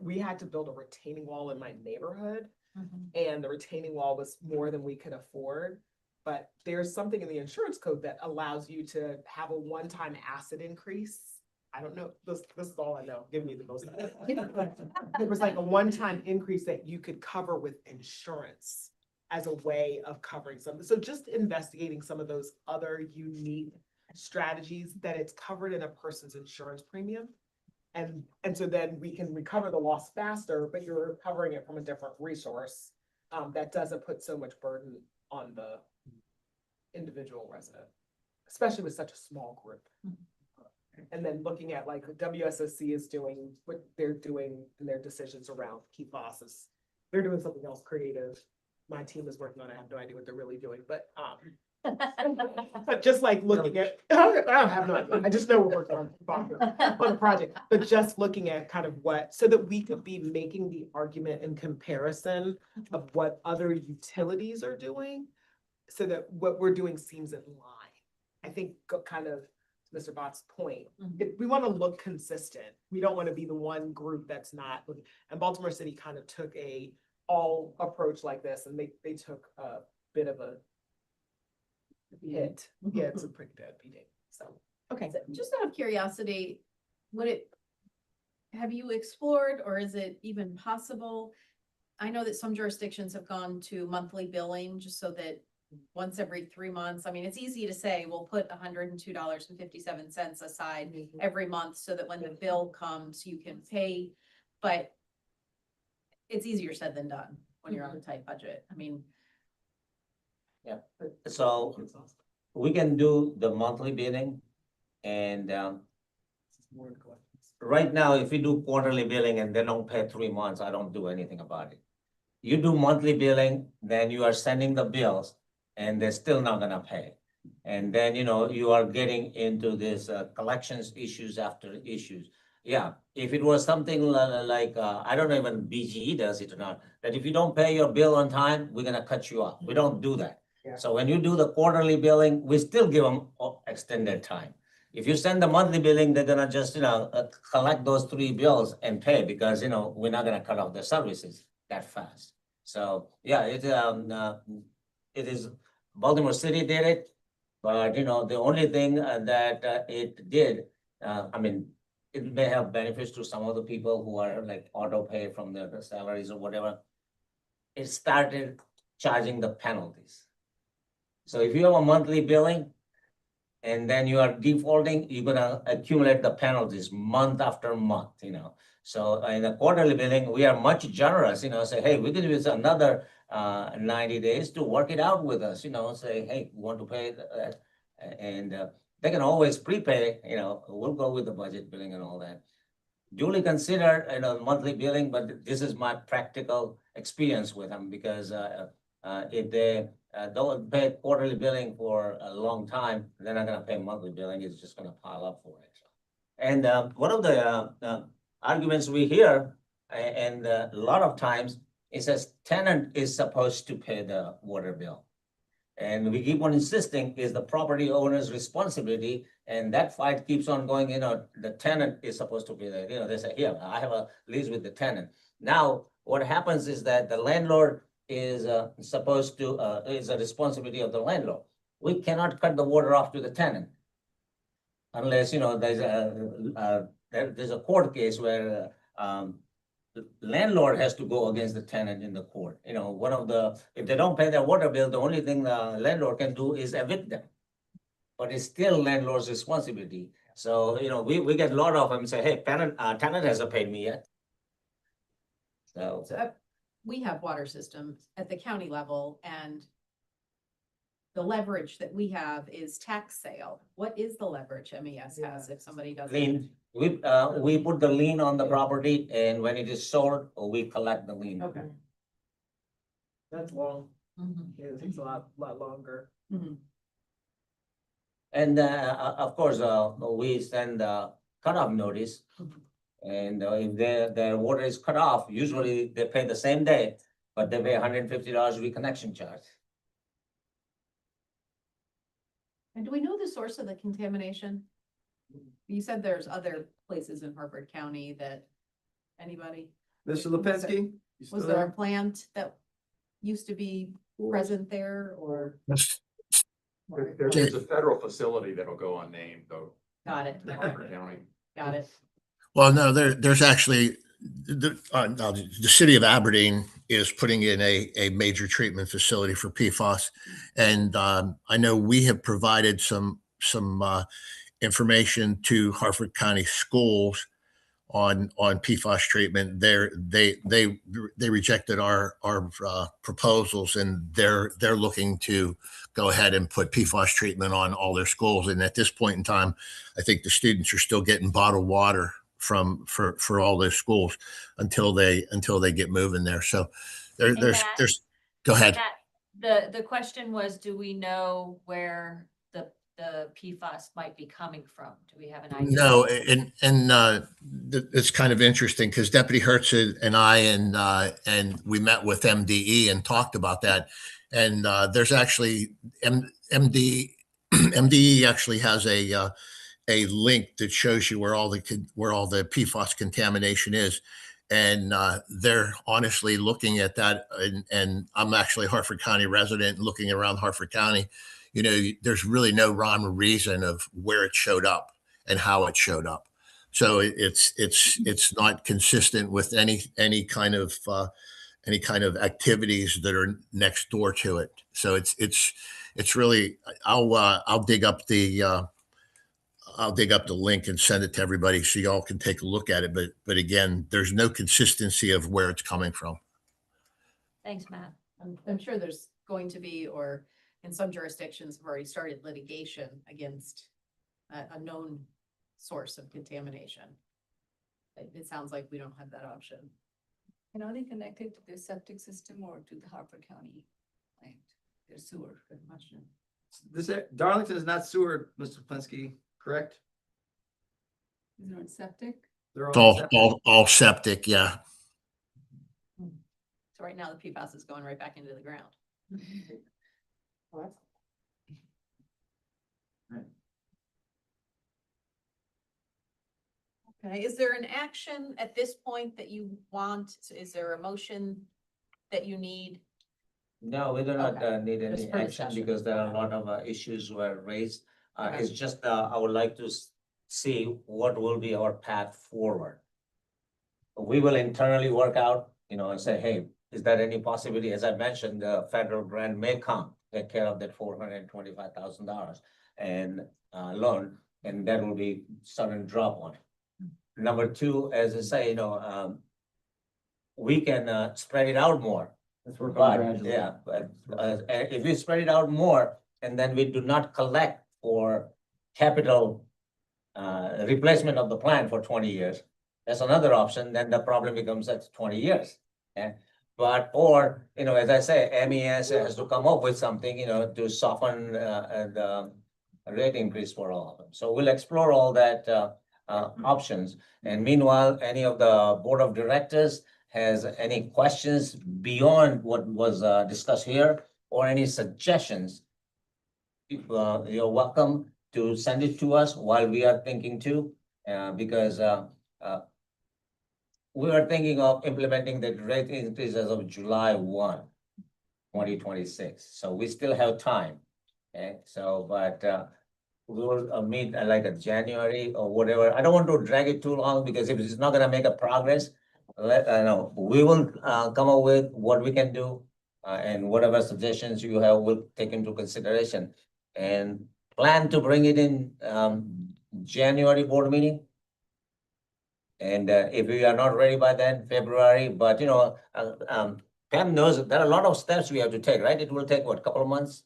We had to build a retaining wall in my neighborhood, and the retaining wall was more than we could afford. But there's something in the insurance code that allows you to have a one-time asset increase. I don't know, this is all I know, give me the most. It was like a one-time increase that you could cover with insurance as a way of covering something. So just investigating some of those other unique strategies that it's covered in a person's insurance premium. And so then we can recover the loss faster, but you're recovering it from a different resource that doesn't put so much burden on the individual resident, especially with such a small group. And then looking at like WSOC is doing, what they're doing in their decisions around PFAS is, they're doing something else creative. My team is working on it. I have no idea what they're really doing, but just like looking at, I don't have no idea. I just know we're working on a project, but just looking at kind of what, so that we could be making the argument in comparison of what other utilities are doing, so that what we're doing seems in line. I think kind of Mr. Bott's point, if we want to look consistent, we don't want to be the one group that's not, and Baltimore City kind of took a all approach like this, and they took a bit of a hit. Yeah, it's a pretty bad beating, so. Okay, so just out of curiosity, have you explored, or is it even possible? I know that some jurisdictions have gone to monthly billing, just so that once every 3 months, I mean, it's easy to say, we'll put $102.57 aside every month so that when the bill comes, you can pay, but it's easier said than done when you're on a tight budget. I mean, Yeah, so we can do the monthly billing, and right now, if we do quarterly billing and they don't pay 3 months, I don't do anything about it. You do monthly billing, then you are sending the bills and they're still not gonna pay. And then, you are getting into this collections issues after issues. Yeah, if it was something like, I don't know even BGE does it or not, that if you don't pay your bill on time, we're gonna cut you off. We don't do that. Yeah. So when you do the quarterly billing, we still give them extended time. If you send the monthly billing, they're gonna just, collect those 3 bills and pay, because, we're not gonna cut off the services that fast. So, yeah, it is, Baltimore City did it, but, the only thing that it did, I mean, it may have benefits to some of the people who are like auto pay from their salaries or whatever. It started charging the penalties. So if you have a monthly billing and then you are defaulting, you're gonna accumulate the penalties month after month, So in a quarterly billing, we are much generous, say, hey, we can use another 90 days to work it out with us, say, hey, we want to pay that. And they can always prepay, we'll go with the budget billing and all that. Duly considered, monthly billing, but this is my practical experience with them, because if they don't pay quarterly billing for a long time, they're not gonna pay monthly billing, it's just gonna pile up for it. And one of the arguments we hear, and a lot of times, it says tenant is supposed to pay the water bill. And we keep on insisting is the property owner's responsibility, and that fight keeps on going, the tenant is supposed to pay that, they say, here, I have a lease with the tenant. Now, what happens is that the landlord is supposed to, is a responsibility of the landlord. We cannot cut the water off to the tenant unless, there's a court case where the landlord has to go against the tenant in the court. If they don't pay their water bill, the only thing the landlord can do is evict them. But it's still landlord's responsibility. So, we get a lot of them say, hey, tenant hasn't paid me yet. So we have water systems at the county level, and the leverage that we have is tax sale. What is the leverage MES has if somebody doesn't? lien, we put the lien on the property, and when it is sold, we collect the lien. Okay. That's long. Mhm. Yeah, it takes a lot longer. Mhm. And of course, we send a cutoff notice. And if their water is cut off, usually they pay the same day, but they pay $150 reconnection charge. And do we know the source of the contamination? You said there's other places in Harford County that, anybody? Mr. Lipinski? you Was still there a there? plant that used to be present there, or? There's a federal facility that'll go unnamed, though. Got it. in Harford County. Got it. Well, no, there's actually, the city of Aberdeen is putting in a major treatment facility for PFAS. And I know we have provided some information to Harford County schools on PFAS treatment. They rejected our proposals, and they're looking to go ahead and put PFAS treatment on all their schools. And at this point in time, I think the students are still getting bottled water for all those schools until they get moving there. So Matt, there's go ahead. The question was, do we know where the PFAS might be coming from? Do we have an idea? No, it's kind of interesting because Deputy Hertz and I and we met with MDE and talked about that. And there's actually MDE actually has a link that shows you where all the PFAS contamination is. And they're honestly looking at that. And I'm actually a Harford County resident, looking around Harford County. You know, there's really no rhyme or reason of where it showed up and how it showed up. So it's not consistent with any kind of activities that are next door to it. So it's really, I'll dig up the link and send it to everybody so y'all can take a look at it. But again, there's no consistency of where it's coming from. Thanks, Matt. I'm sure there's going to be, or in some jurisdictions have already started litigation against a known source of contamination. It sounds like we don't have that option. And are they connected to the septic system or to the Harford County plant? Their sewer, pretty much. Darlington is not sewer, Mr. Plinsky, correct? Is there a septic? They're It's all septic. all septic, yeah. So right now the PFAS is going right back into the ground. Okay, is there an action at this point that you want? Is there a motion that you need? No, we do not Okay. need Just any for action discussion. because there are a lot of issues were raised. Okay. It's just, I would like to see what will be our path forward. We will internally work out, and say, hey, is there any possibility? As I mentioned, the federal grant may come, take care of that $425,000 and loan, and that will be sudden drop on it. Number two, as I say, we can spread it out more. Let's work on But, gradually. yeah, but if we spread it out more and then we do not collect for capital replacement of the plant for 20 years, that's another option, then the problem becomes at 20 years. Okay? But, or, as I say, MES has to come up with something, to soften the rate increase for all of them. So we'll explore all that options. And meanwhile, any of the board of directors has any questions beyond what was discussed here or any suggestions, you're welcome to send it to us while we are thinking too, because we are thinking of implementing the rate increase as of July 1, 2026. So we still have time. Okay, so, but we will meet like a January or whatever. I don't want to drag it too long because if it's not gonna make a progress, we will come up with what we can do, and whatever suggestions you have, we'll take into consideration and plan to bring it in January board meeting. And if we are not ready by then, February, but Pam knows there are a lot of steps we have to take, right? It will take what, a couple of months?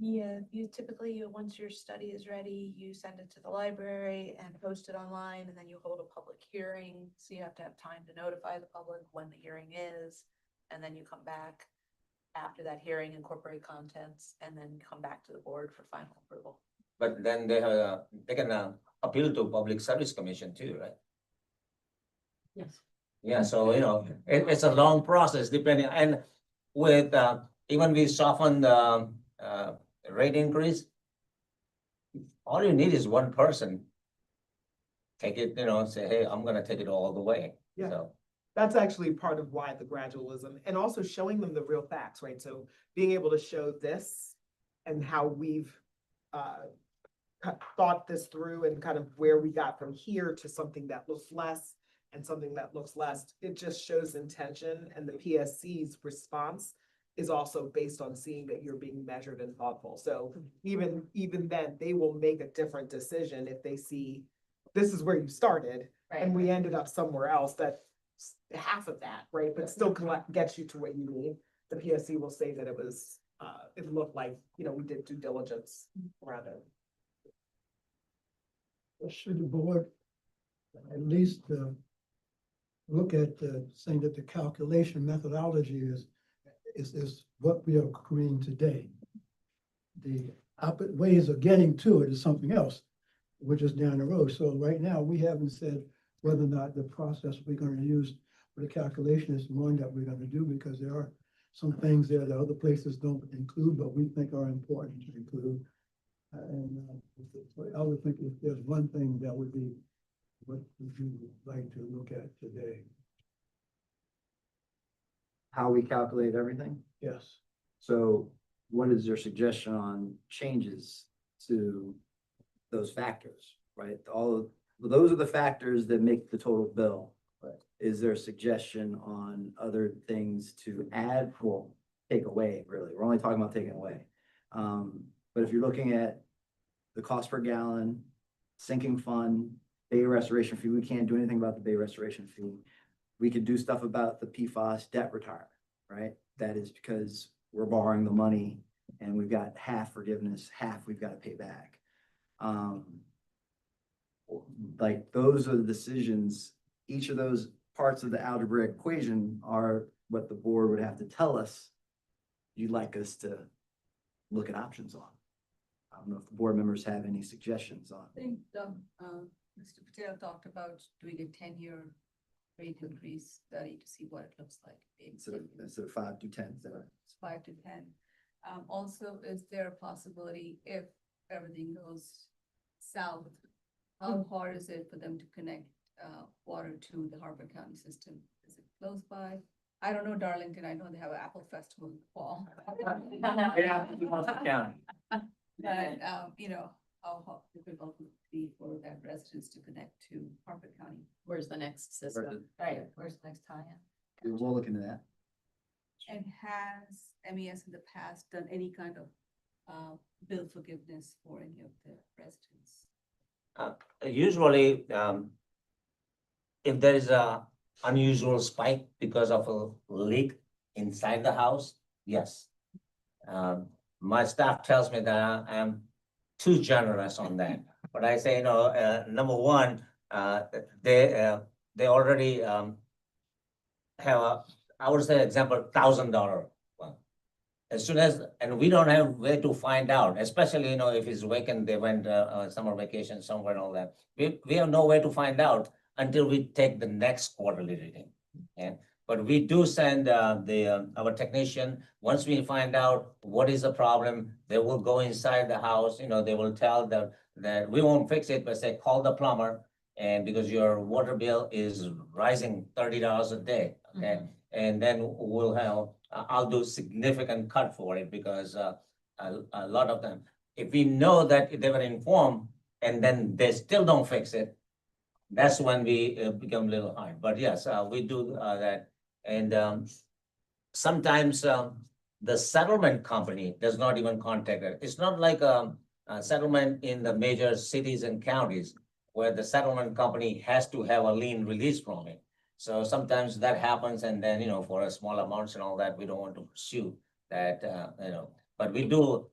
Yeah, you typically, once your study is ready, you send it to the library and post it online, and then you hold a public hearing. So you have to have time to notify the public when the hearing is, and then you come back after that hearing, incorporate contents, and then come back to the board for final approval. But then they can appeal to Public Service Commission too, right? Yes. Yeah, so it's a long process depending, and with even we soften the rate increase, all you need is one person. Take it, say, hey, I'm gonna take it all the way. Yeah. So That's actually part of why the gradualism, and also showing them the real facts, right? So being able to show this and how we've thought this through and kind of where we got from here to something that looks less and something that looks less, it just shows intention, and the PSC's response is also based on seeing that you're being measured and thoughtful. So even then, they will make a different decision if they see this is where you started, Right. and we ended up somewhere else that's half of that, right? But still gets you to what you need. The PSC will say that it was, it looked like, you know, we did due diligence around it. Should the board at least look at saying that the calculation methodology is what we are agreeing today. The ways of getting to it is something else, which is down the road. So right now, we haven't said whether or not the process we're going to use for the calculation is one that we're going to do, because there are some things there that other places don't include, but we think are important to include. I would think if there's one thing that would be what would you like to look at today? How we calculate everything? Yes. So what is your suggestion on changes to those factors, right? Those are the factors that make the total bill. Right. Is there a suggestion on other things to add or take away, really? We're only talking about taking away. But if you're looking at the cost per gallon, sinking fund, bay restoration fee, we can't do anything about the bay restoration fee. We could do stuff about the PFAS debt retirement, right? That is because we're borrowing the money and we've got half forgiveness, half we've got to pay back. Like those are the decisions. Each of those parts of the algebraic equation are what the board would have to tell us you'd like us to look at options on. I don't know if the board members have any suggestions on. I think Mr. Patel talked about doing a 10-year rate increase study to see what it looks like. Instead of 5 to 10. It's 5 to 10. Also, is there a possibility if everything goes south, how hard is it for them to connect water to the Harper County system? Is it close by? I don't know Darlington. I know they have an apple festival in the fall. Yeah. But, you know, how difficult would it be for that residents to connect to Harper County? Where's the next system? Right, where's the next tie-in? We'll look into that. And has MES in the past done any kind of bill forgiveness for any of the residents? Usually, if there is a unusual spike because of a leak inside the house, yes. My staff tells me that I am too generous on that. But I say, number one, they already have a, I would say example, $1,000 one. As soon as, and we don't have way to find out, especially, if it's vacant, they went summer vacation somewhere and all that. We have no way to find out until we take the next quarterly reading. Okay? But we do send our technician, once we find out what is the problem, they will go inside the house, they will tell them that we won't fix it, but say, call the plumber. And because your water bill is rising $30 a day, okay? And then we'll have, I'll do significant cut for it because a lot of them, if we know that they were informed and then they still don't fix it, that's when we become a little hard. But yes, we do that. And sometimes the settlement company does not even contact it. It's not like a settlement in the major cities and counties where the settlement company has to have a lien release from it. So sometimes that happens, and then, for a small amounts and all that, we don't want to pursue that, but we do,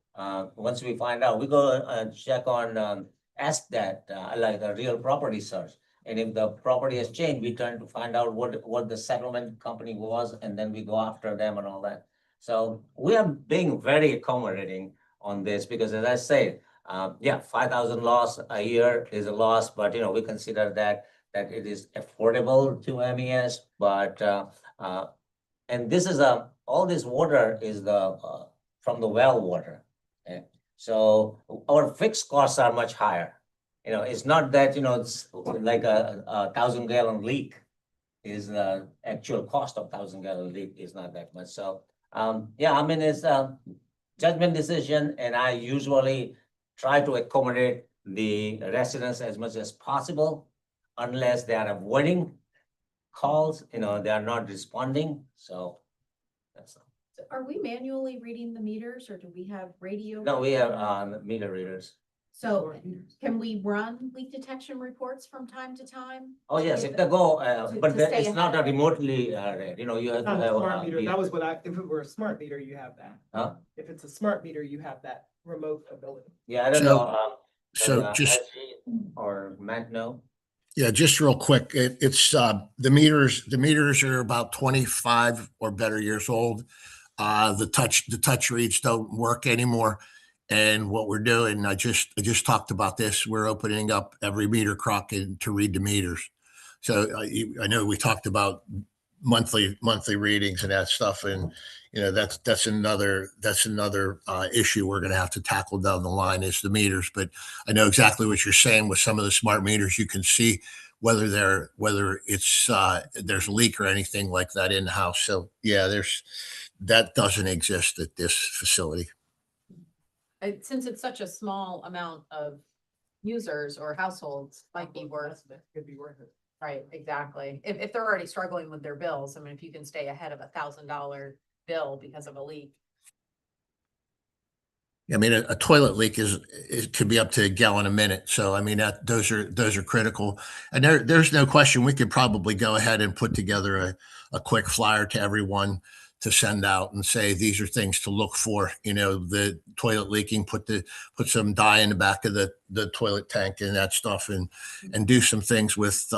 once we find out, we go check on ASDAT, like a real property search. And if the property has changed, we try to find out what the settlement company was, and then we go after them and all that. So we are being very accommodating on this because, as I say, 5,000 loss a year is a loss, but we consider that it is affordable to MES. But and this is all this water is from the well water. Okay? So our fixed costs are much higher. It's not that, it's like a 1,000-gallon leak is the actual cost of 1,000-gallon leak is not that much. So, it's a judgment decision, and I usually try to accommodate the residents as much as possible, unless they are avoiding calls, they are not responding. So that's all. So are we manually reading the meters, or do we have radio? No, we have meter readers. So can we run leak detection reports from time to time? Oh, yes, if they go, to- but to stay it's not a ahead of it. remotely, you know, you have It's to not a have. smart meter. That was what if it were a smart meter, you have that. Huh? If it's a smart meter, you have that remote ability. Yeah, I don't So- know. so just- SG or Matt, no? Yeah, just real quick, it's, the meters are about 25 or better years old. The touch reads don't work anymore. And what we're doing, I just talked about this, we're opening up every meter crock to read the meters. So I know we talked about monthly readings and that stuff, and you know that's another issue we're going to have to tackle down the line is the meters. But I know exactly what you're saying with some of the smart meters. You can see whether it's there's a leak or anything like that in the house. So yeah, that doesn't exist at this facility. Since it's such a small amount of users or households, might be worth. Could be worth it. Right, exactly. If they're already struggling with their bills, I mean, if you can stay ahead of $1,000 bill because of a leak. I mean, a toilet leak it could be up to a gallon a minute. So I mean those are critical. And there's no question we could probably go ahead and put together a quick flyer to everyone to send out and say these are things to look for. You know, the toilet leaking, put some dye in the back of the toilet tank and that stuff, and do some things with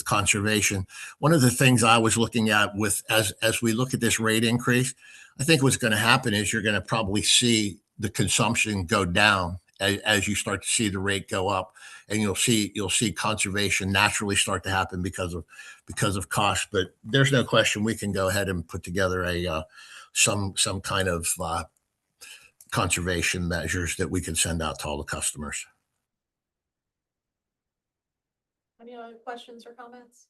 conservation. One of the things I was looking at as we look at this rate increase, I think what's going to happen is you're going to probably see the consumption go down as you start to see the rate go up, and you'll see conservation naturally start to happen because of cost. But there's no question we can go ahead and put together some kind of conservation measures that we can send out to all the customers. Any other questions or comments?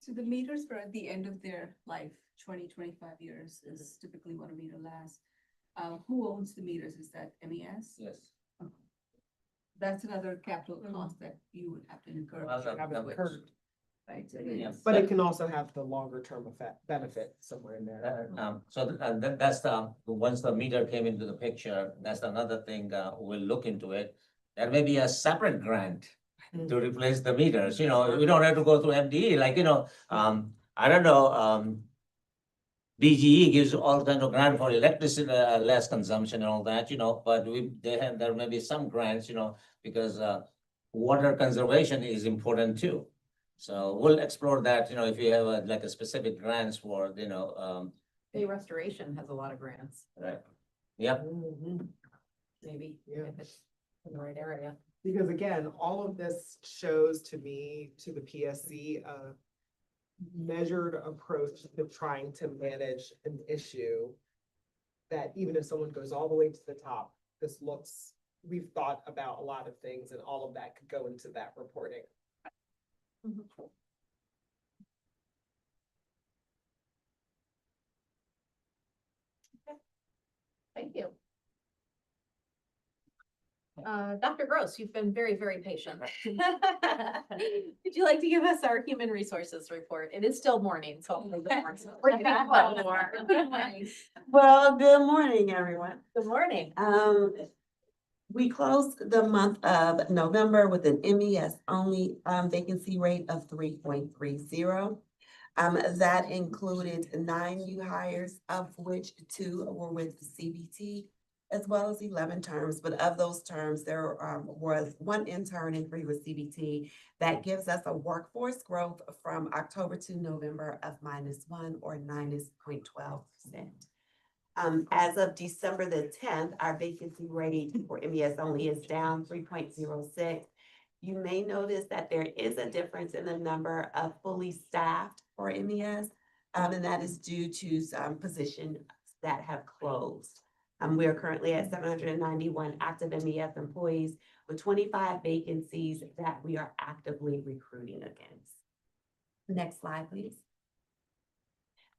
So the meters are at the end of their life, 20-25 years is typically what a meter lasts. Who owns the meters? Is that MES? Yes. Okay. That's another capital cost that you would have to incur. Well, to Have it switch, incurred. Right, so Yeah. But it can also have the longer term benefit somewhere in there. That's once the meter came into the picture, that's another thing, we'll look into it. There may be a separate grant to replace the meters, you know, we don't have to go through MDE, like, you know, I don't know, BGE gives all kinds of grant for electricity, less consumption and all that, you know, but there may be some grants, you know, because, water conservation is important too. So we'll explore that, you know, if you have like a specific grants for, you know, Bay Restoration has a lot of grants, right. Yep. maybe, Yeah. if it's in the right area. Because again, all of this shows to me, to the PSC, a measured approach to trying to manage an issue that even if someone goes all the way to the top, we've thought about a lot of things and all of that could go into that reporting. Thank you. Dr. Gross, you've been very, very patient. Would you like to give us our human resources report? It is still morning, so. We're getting close. Well, good morning, everyone. Good morning. We closed the month of November with an MES only vacancy rate of 3.30. That included 9 new hires, of which 2 were with the CBT, as well as 11 terms. But of those terms, there was 1 intern and 3 with CBT. That gives us a workforce growth from October to November of -1 or -0.12%. As of December the 10th, our vacancy rate for MES only is down 3.06. You may notice that there is a difference in the number of fully staffed for MES, and that is due to some positions that have closed. We are currently at 791 active MES employees with 25 vacancies that we are actively recruiting against. Next slide, please.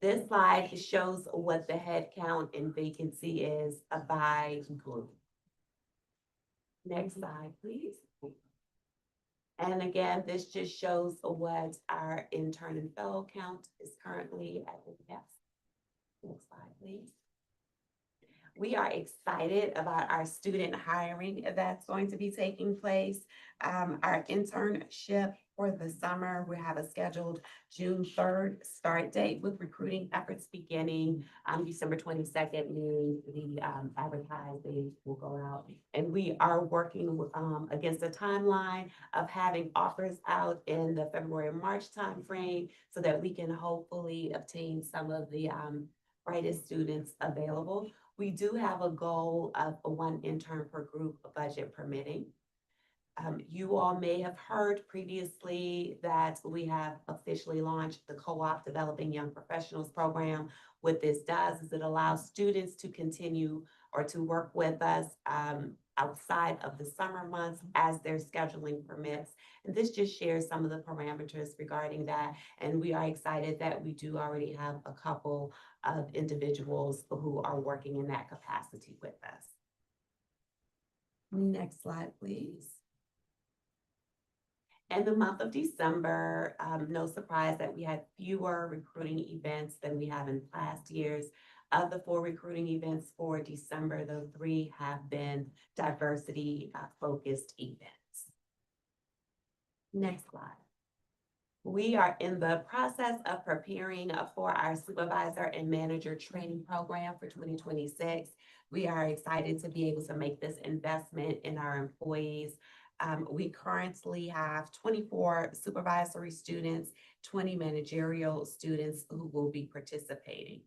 This slide shows what the head count and vacancy is by group. Next slide, please. And again, this just shows what our intern and fellow count is currently at MES. Next slide, please. We are excited about our student hiring that's going to be taking place. Our internship for the summer, we have a scheduled June 3rd start date with recruiting efforts beginning December 22nd, meaning the advertising will go out. And we are working against a timeline of having offers out in the February, March timeframe so that we can hopefully obtain some of the brightest students available. We do have a goal of one intern per group, budget permitting. You all may have heard previously that we have officially launched the Co-op Developing Young Professionals program. What this does is it allows students to continue or to work with us outside of the summer months as their scheduling permits. And this just shares some of the parameters regarding that. And we are excited that we do already have a couple of individuals who are working in that capacity with us. Next slide, please. In the month of December, no surprise that we had fewer recruiting events than we have in past years. Of the 4 recruiting events for December, the 3 have been diversity focused events. Next slide. We are in the process of preparing for our supervisor and manager training program for 2026. We are excited to be able to make this investment in our employees. We currently have 24 supervisory students, 20 managerial students who will be participating.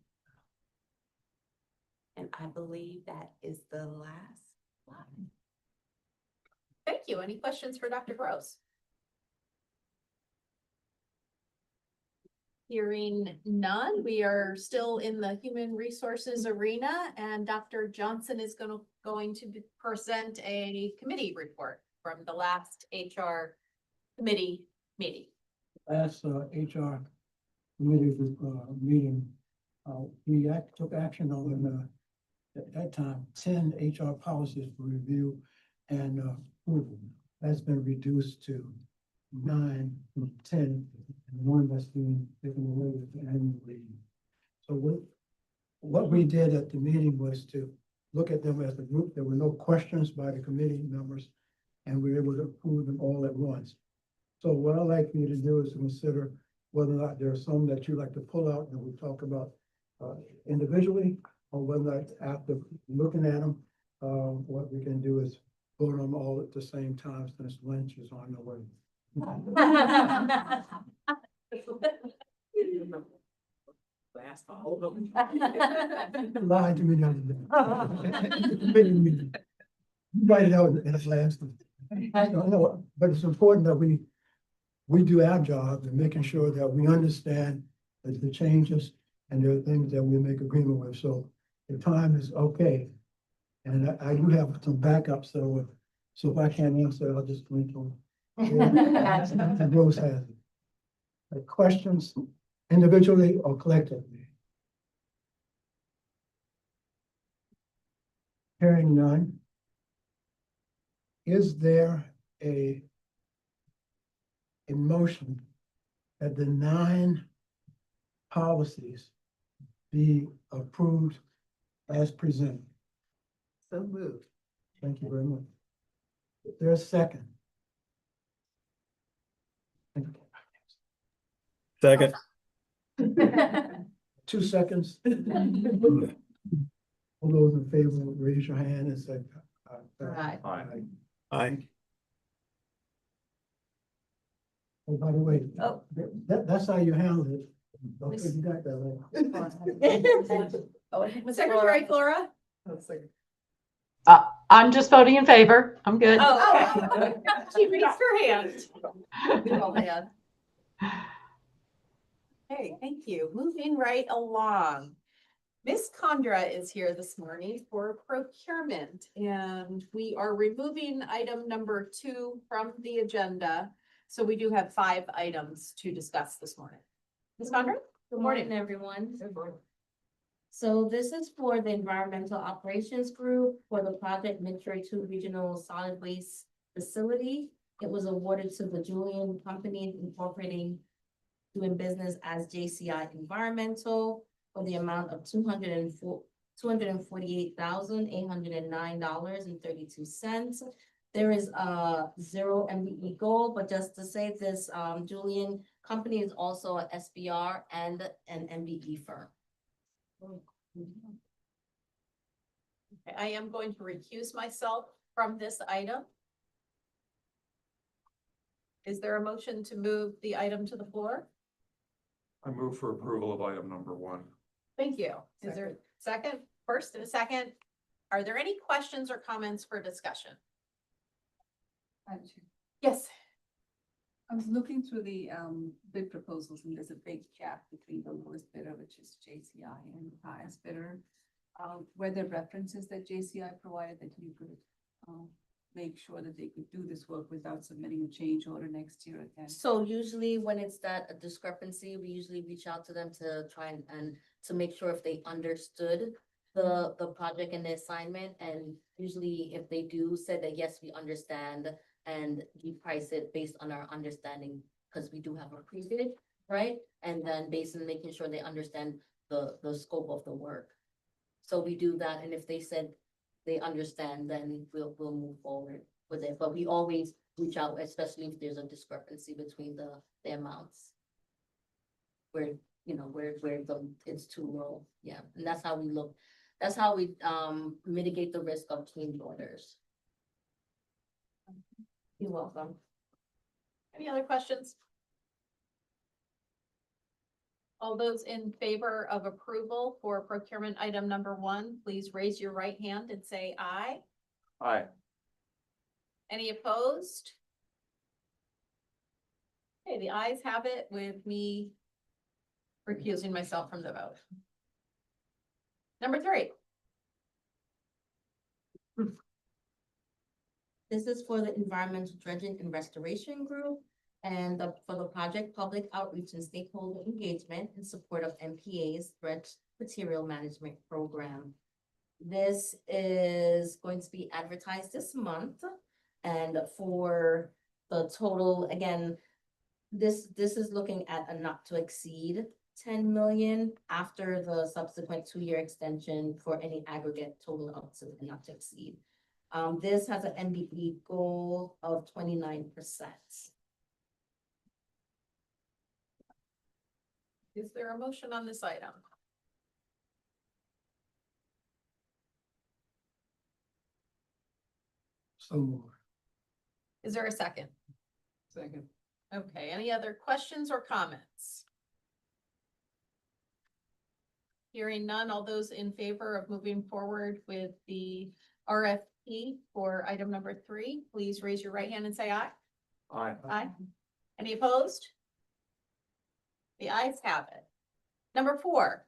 And I believe that is the last slide. Thank you. Any questions for Dr. Gross? Hearing none, we are still in the human resources arena, and Dr. Johnson is going to present a committee report from the last HR committee meeting. Last HR committee meeting, we took action on at that time 10 HR policies for review and approval. That's been reduced to 9 from 10, and 1 that's being taken away with the annual leave. So what we did at the meeting was to look at them as a group. There were no questions by the committee members, and we were able to approve them all at once. So what I'd like for you to do is to consider whether or not there are some that you'd like to pull out that we talk about individually, or whether or not after looking at them, what we can do is vote on them all at the same time since lunch is on the way. Lied to me the other day. Write it out in a last. No, but it's important that we do our job in making sure that we understand that the changes and there are things that we make agreement with. So the time is okay. And I do have some backup, so if I can't answer, I'll just link on. The Rose has it. Like questions individually or collectively? Hearing none. Is there a motion that the 9 policies be approved as presented? So moved. Thank you very much. Is there a second? Second. 2 seconds. All those in favor, raise your hand and say. Aye. Aye. Oh, by the way, Oh. that's how you handle it. Don't think you got that right. Secretary Flora? I'm just voting in favor. I'm good. Oh, she raised her hand. Oh, man. Okay, thank you. Moving right along. Ms. Condra is here this morning for procurement, and we are removing item number 2 from the agenda. So we do have 5 items to discuss this morning. Ms. Condra? Good morning, everyone. So this is for the Environmental Operations Group for the project Midway 2 Regional Solid Waste Facility. It was awarded to the Julian Company Incorporating, doing business as JCI Environmental, for the amount of $248,809.32. There is a 0 MBE goal, but just to say this, Julian company is also a SBR and an MBE firm. Okay, I am going to recuse myself from this item. Is there a motion to move the item to the floor? I move for approval of item number 1. Thank you. Is there a second? First and a second. Are there any questions or comments for discussion? Yes. I was looking through the bid proposals and there's a big gap between the lowest bidder, which is JCI, and the highest bidder. Were there references that JCI provided that you could make sure that they could do this work without submitting a change order next year again? So usually when it's that a discrepancy, we usually reach out to them to try and to make sure if they understood the project and the assignment. And usually if they do say that, yes, we understand, and we price it based on our understanding, because we do have a pre-bid, right? And then based on making sure they understand the scope of the work. So we do that, and if they said they understand, then we'll move forward with it. But we always reach out, especially if there's a discrepancy between the amounts. Where, you know, where it's too low, yeah, and that's how we look, that's how we mitigate the risk of change orders. You're welcome. Any other questions? All those in favor of approval for procurement item number 1, please raise your right hand and say aye. Aye. Any opposed? Okay, the ayes have it with me recusing myself from the vote. Number 3. This is for the Environmental Dredging and Restoration Group, and for the project public outreach and stakeholder engagement in support of MPA's dredge material management program. This is going to be advertised this month, and for the total, again, this is looking at a not to exceed 10 million after the subsequent 2-year extension for any aggregate total up to not to exceed. This has an NBE goal of 29%. Is there a motion on this item? So moved. Is there a second? Second. Okay, any other questions or comments? Hearing none, all those in favor of moving forward with the RFP for item number 3, please raise your right hand and say aye. Aye. Aye. Any opposed? The ayes have it. Number 4.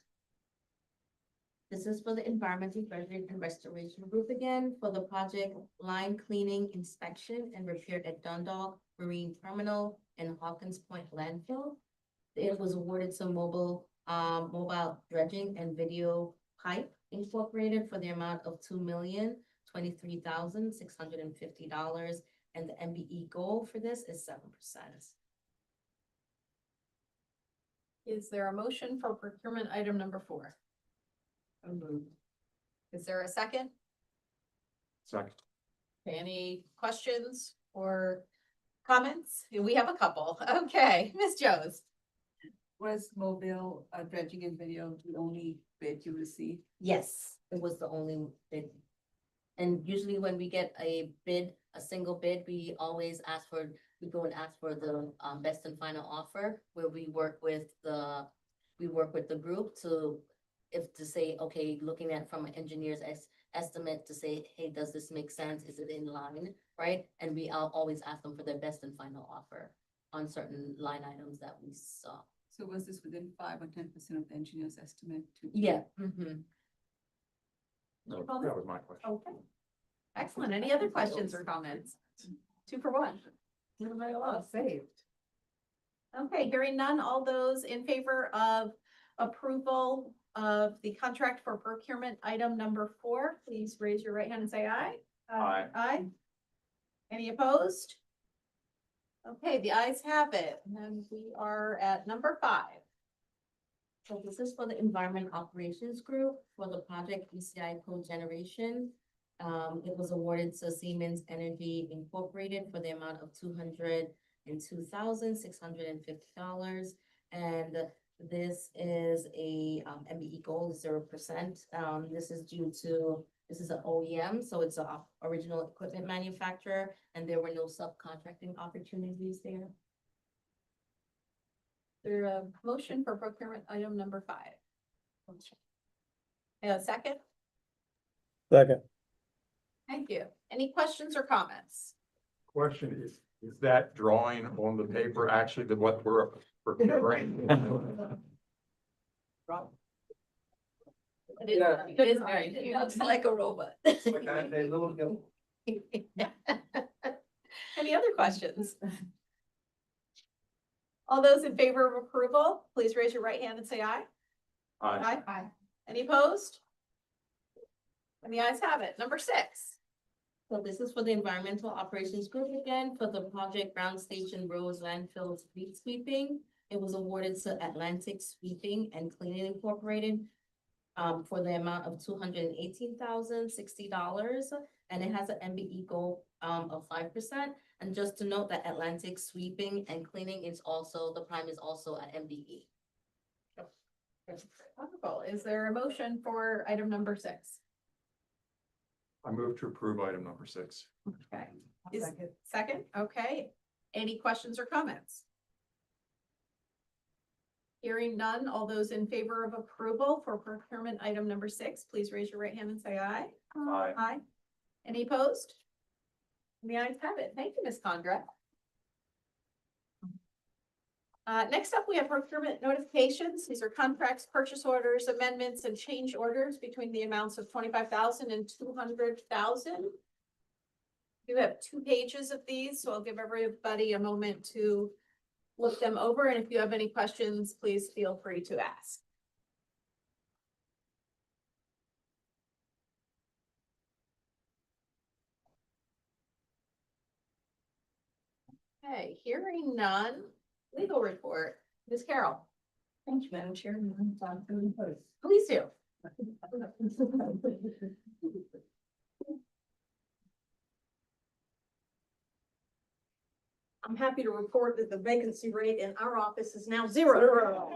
This is for the Environmental Dredging and Restoration Group again, for the project line cleaning, inspection, and repair at Dundalk Marine Terminal and Hawkins Point Landfill. It was awarded to Mobile Dredging and Video Pipe Incorporated for the amount of $2,023,650, and the MBE goal for this is 7%. Is there a motion for procurement item number 4? Is there a second? Second. Okay, any questions or comments? We have a couple. Okay, Ms. Joes. Was mobile dredging and video the only bid you received? Yes, it was the only bid. And usually when we get a bid, a single bid, we go and ask for the best and final offer, where we work with the group to say, okay, looking at from an engineer's estimate to say, hey, does this make sense? Is it in line, right? And I'll always ask them for their best and final offer on certain line items that we saw. So was this within 5 or 10% of the engineer's estimate? Yeah. Mm-hmm. No, that was my question. Okay. Excellent. Any other questions or comments? 2 for 1. Everybody well saved. Okay, hearing none, all those in favor of approval of the contract for procurement item number 4, please raise your right hand and say aye. Aye. Aye. Any opposed? Okay, the ayes have it. And then we are at number 5. So this is for the Environment Operations Group for the project ECI cogeneration. It was awarded to Siemens Energy Incorporated for the amount of $202,650. And this is a MBE goal, 0%. This is due to, this is an OEM, so it's a original equipment manufacturer, and there were no subcontracting opportunities there. There a motion for procurement item number 5? And a second? Second. Thank you. Any questions or comments? Question is that drawing on the paper actually what we're procuring? It is very, it looks like a robot. Any other questions? All those in favor of approval, please raise your right hand and say aye. Aye. Any opposed? And the ayes have it. Number 6. So this is for the Environmental Operations Group again, for the project Ground Station Roads Landfill Street Sweeping. It was awarded to Atlantic Sweeping and Cleaning Incorporated for the amount of $218,060, and it has an MBE goal of 5%. And just to note that Atlantic Sweeping and Cleaning is also, the prime is also at MBE. Wonderful. Is there a motion for item number 6? I move to approve item number 6. Okay. Second, okay. Any questions or comments? Hearing none, all those in favor of approval for procurement item number 6, please raise your right hand and say aye. Aye. Aye. Any opposed? The ayes have it. Thank you, Ms. Condra. Next up, we have procurement notifications. These are contracts, purchase orders, amendments, and change orders between the amounts of $25,000 and $200,000. You have 2 pages of these, so I'll give everybody a moment to look them over. And if you have any questions, please feel free to ask. Okay, hearing none. Legal report, Ms. Carroll. Thank you, Madam Chair. Please do. I'm happy to report that the vacancy rate in our office is now 0.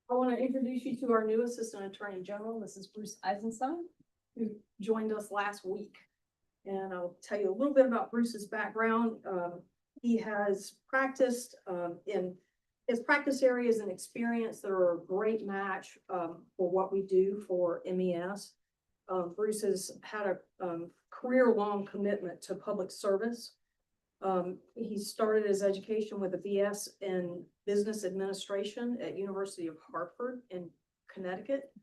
I want to introduce you to our new Assistant Attorney General. This is Bruce Eisenstein, who joined us last week. And I'll tell you a little bit about Bruce's background. He has practiced in his practice areas and experience that are a great match for what we do for MES. Bruce has had a career-long commitment to public service. He started his education with a BS in Business Administration at University of Hartford in Connecticut.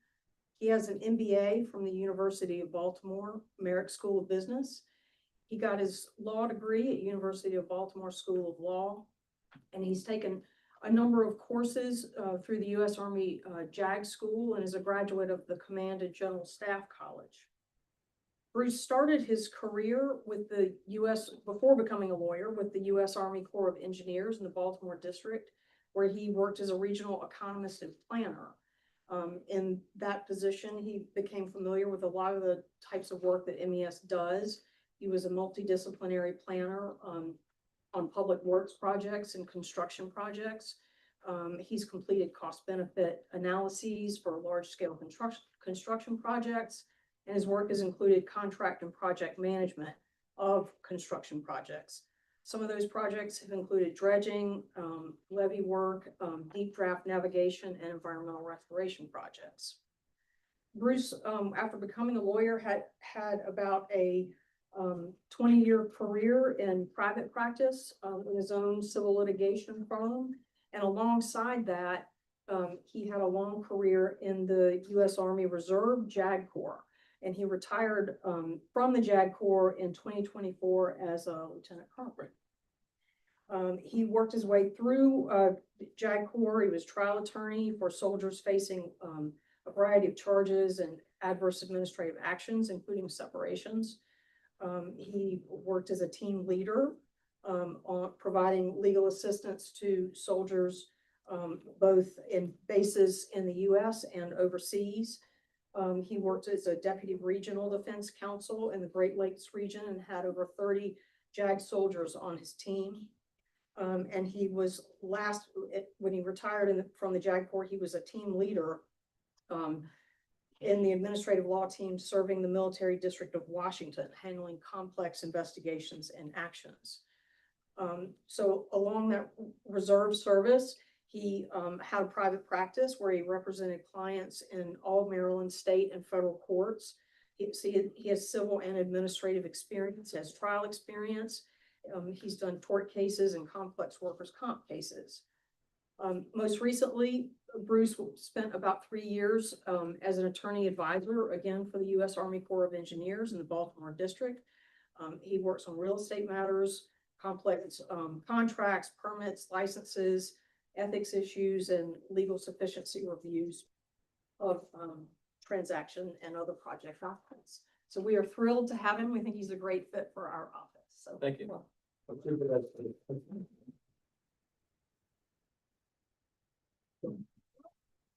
He has an MBA from the University of Baltimore Merrick School of Business. He got his law degree at University of Baltimore School of Law, and he's taken a number of courses through the U.S. Army JAG School and is a graduate of the Command and General Staff College. Bruce started his career with the U.S., before becoming a lawyer, with the U.S. Army Corps of Engineers in the Baltimore District, where he worked as a regional economist and planner. In that position, he became familiar with a lot of the types of work that MES does. He was a multidisciplinary planner on public works projects and construction projects. He's completed cost-benefit analyses for large-scale construction projects, and his work has included contract and project management of construction projects. Some of those projects have included dredging, levee work, deep draft navigation, and environmental restoration projects. Bruce, after becoming a lawyer, had about a 20-year career in private practice in his own civil litigation firm. And alongside that, he had a long career in the U.S. Army Reserve JAG Corps. And he retired from the JAG Corps in 2024 as a lieutenant colonel. He worked his way through JAG Corps. He was trial attorney for soldiers facing a variety of charges and adverse administrative actions, including separations. He worked as a team leader on providing legal assistance to soldiers both in bases in the US and overseas. He worked as a deputy regional defense counsel in the Great Lakes region and had over 30 JAG soldiers on his team. And he was when he retired from the JAG Corps, he was a team leader in the administrative law team serving the military district of Washington, handling complex investigations and actions. So along that reserve service, he had a private practice where he represented clients in all Maryland state and federal courts. He has civil and administrative experience, has trial experience. He's done tort cases and complex workers' comp cases. Most recently, Bruce spent about 3 years as an attorney advisor, again, for the U.S. Army Corps of Engineers in the Baltimore district. He works on real estate matters, complex contracts, permits, licenses, ethics issues, and legal sufficiency reviews of transaction and other project documents. So we are thrilled to have him. We think he's a great fit for our office. So Thank you. well,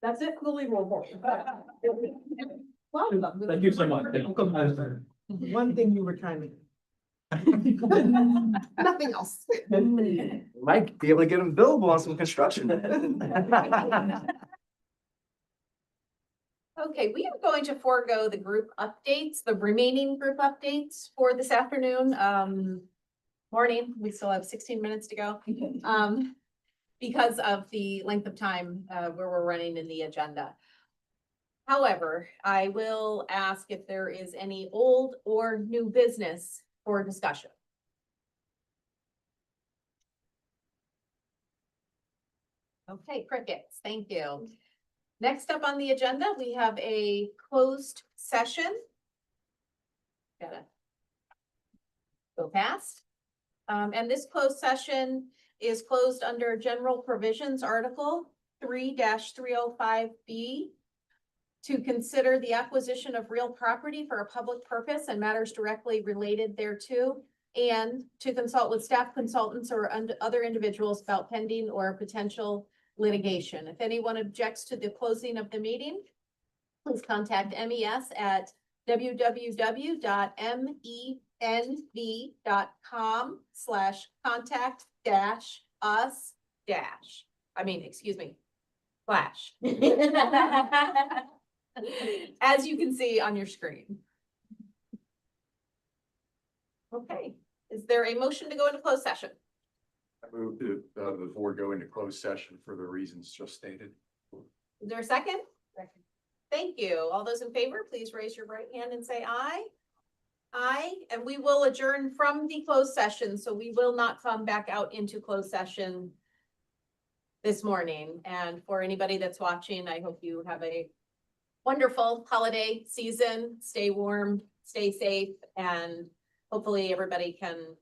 that's it for the legal report. Thank you so much. One thing you were trying to. Nothing else. Might be able to get them billable on some construction. Okay, we are going to forego the group updates, the remaining group updates for this afternoon. Morning, we still have 16 minutes to go. Because of the length of time where we're running in the agenda. However, I will ask if there is any old or new business for discussion. Okay, crickets, thank you. Next up on the agenda, we have a closed session. Gotta go past. And this closed session is closed under General Provisions Article 3-305B to consider the acquisition of real property for a public purpose and matters directly related thereto, and to consult with staff consultants or other individuals about pending or potential litigation. If anyone objects to the closing of the meeting, please contact MES at www.menv.com/contact-us-. As you can see on your screen. Okay, is there a motion to go into closed session? I move that the board go into closed session for the reasons just stated. Is there a second? Second. Thank you. All those in favor, please raise your right hand and say aye. Aye, and we will adjourn from the closed session, so we will not come back out into closed session this morning. And for anybody that's watching, I hope you have a wonderful holiday season. Stay warm, stay safe, and hopefully everybody can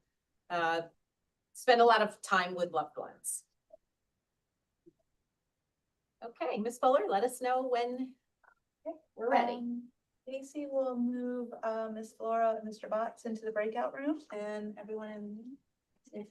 spend a lot of time with loved ones. Okay, Ms. Fuller, let us know when we're ready. Casey will move Ms. Flora and Mr. Botts into the breakout room, and everyone in.